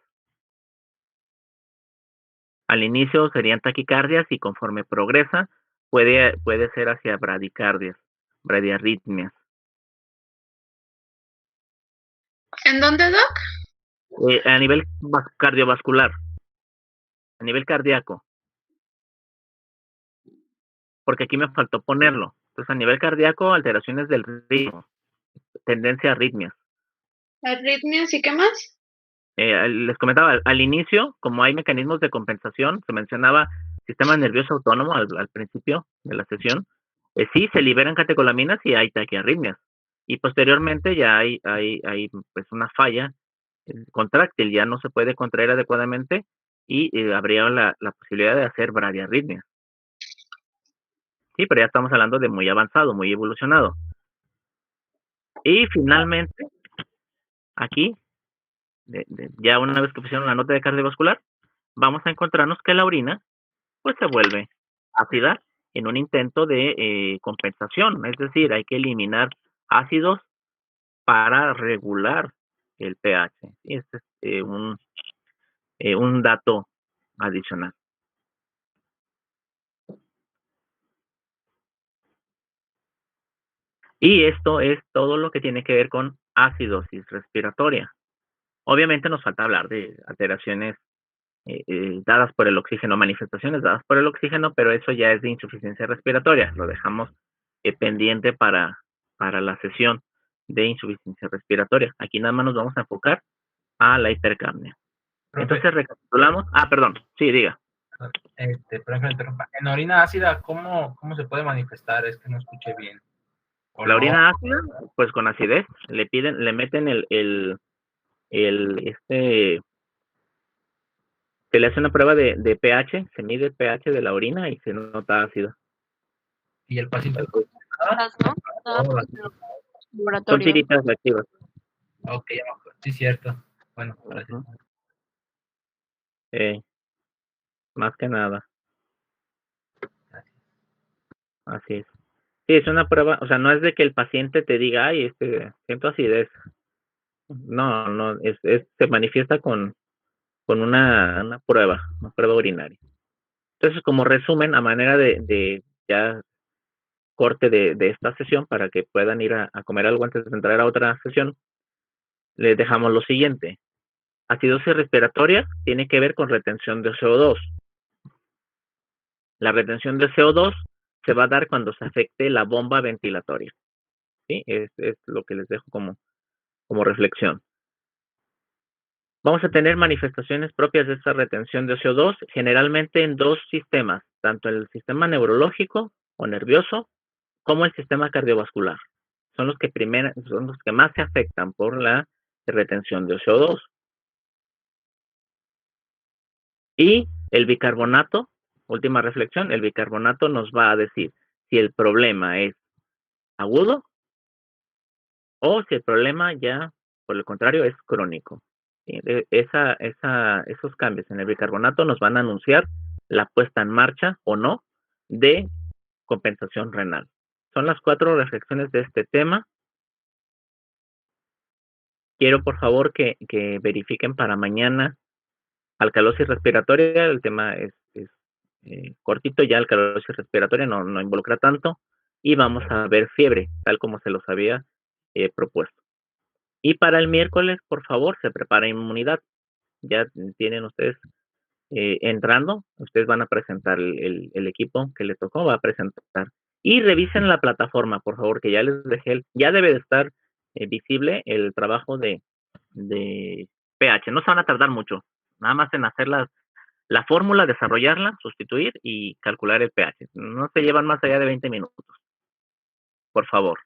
Al inicio serían taquicardias y conforme progresa puede ser hacia bradicardias, bradiarritmias.
¿En dónde, Doc?
A nivel cardiovascular, a nivel cardíaco. Porque aquí me faltó ponerlo. Entonces, a nivel cardíaco, alteraciones del ritmo, tendencia a arritmias.
¿Arritmias y qué más?
Les comentaba, al inicio, como hay mecanismos de compensación, se mencionaba sistema nervioso autónomo al principio de la sesión, sí se liberan catecolaminas y hay taquiarritmias. Y posteriormente ya hay pues una falla contráctil, ya no se puede contraer adecuadamente y habría la posibilidad de hacer bradiarritmias. Sí, pero ya estamos hablando de muy avanzado, muy evolucionado. Y finalmente, aquí, ya una vez que pusieron la nota de cardiovascular, vamos a encontrarnos que la orina pues se vuelve ácida en un intento de compensación, es decir, hay que eliminar ácidos para regular el pH. Este es un dato adicional. Y esto es todo lo que tiene que ver con acidosis respiratoria. Obviamente nos falta hablar de alteraciones dadas por el oxígeno, manifestaciones dadas por el oxígeno, pero eso ya es de insuficiencia respiratoria. Lo dejamos pendiente para la sesión de insuficiencia respiratoria. Aquí nada más nos vamos a enfocar a la hipercapnia. Entonces recapitulamos. Perdón. Sí, diga.
Perdón que me interrumpa. En orina ácida, ¿cómo se puede manifestar? Es que no escuché bien.
La orina ácida, pues con acidez, le meten se le hace una prueba de pH, se mide el pH de la orina y se nota ácida.
¿Y el paciente?
Son tiritas reactivas.
Ok, ya me acuerdo. Sí, cierto. Bueno, gracias.
Más que nada. Así es. Sí, es una prueba, o sea, no es de que el paciente te diga, ay, siento acidez. No, se manifiesta con una prueba urinaria. Entonces, como resumen, a manera de ya corte de esta sesión, para que puedan ir a comer algo antes de entrar a otra sesión, les dejamos lo siguiente. Acidosis respiratoria tiene que ver con retención de CO2. La retención de CO2 se va a dar cuando se afecte la bomba ventilatoria. ¿Sí? Es lo que les dejo como reflexión. Vamos a tener manifestaciones propias de esta retención de CO2, generalmente en dos sistemas, tanto el sistema neurológico o nervioso, como el sistema cardiovascular. Son los que más se afectan por la retención de CO2. Y el bicarbonato, última reflexión, el bicarbonato nos va a decir si el problema es agudo o si el problema ya, por el contrario, es crónico. Esos cambios en el bicarbonato nos van a anunciar la puesta en marcha o no de compensación renal. Son las 4 reflexiones de este tema. Quiero, por favor, que verifiquen para mañana alcalosis respiratoria. El tema es cortito, ya alcalosis respiratoria no involucra tanto. Y vamos a ver fiebre, tal como se los había propuesto. Y para el miércoles, por favor, se prepara inmunidad. Ya tienen ustedes entrando, ustedes van a presentar el equipo que le tocó, va a presentar. Y revisen la plataforma, por favor, que ya les dejé, ya debe de estar visible el trabajo de pH. No se van a tardar mucho, nada más en hacer la fórmula, desarrollarla, sustituir y calcular el pH. No se llevan más allá de 20 minutos. Por favor.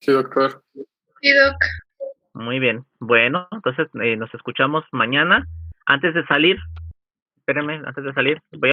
Sí, doctor.
Sí, doc.
Muy bien. Bueno, entonces nos escuchamos mañana. Antes de salir, espérenme, voy a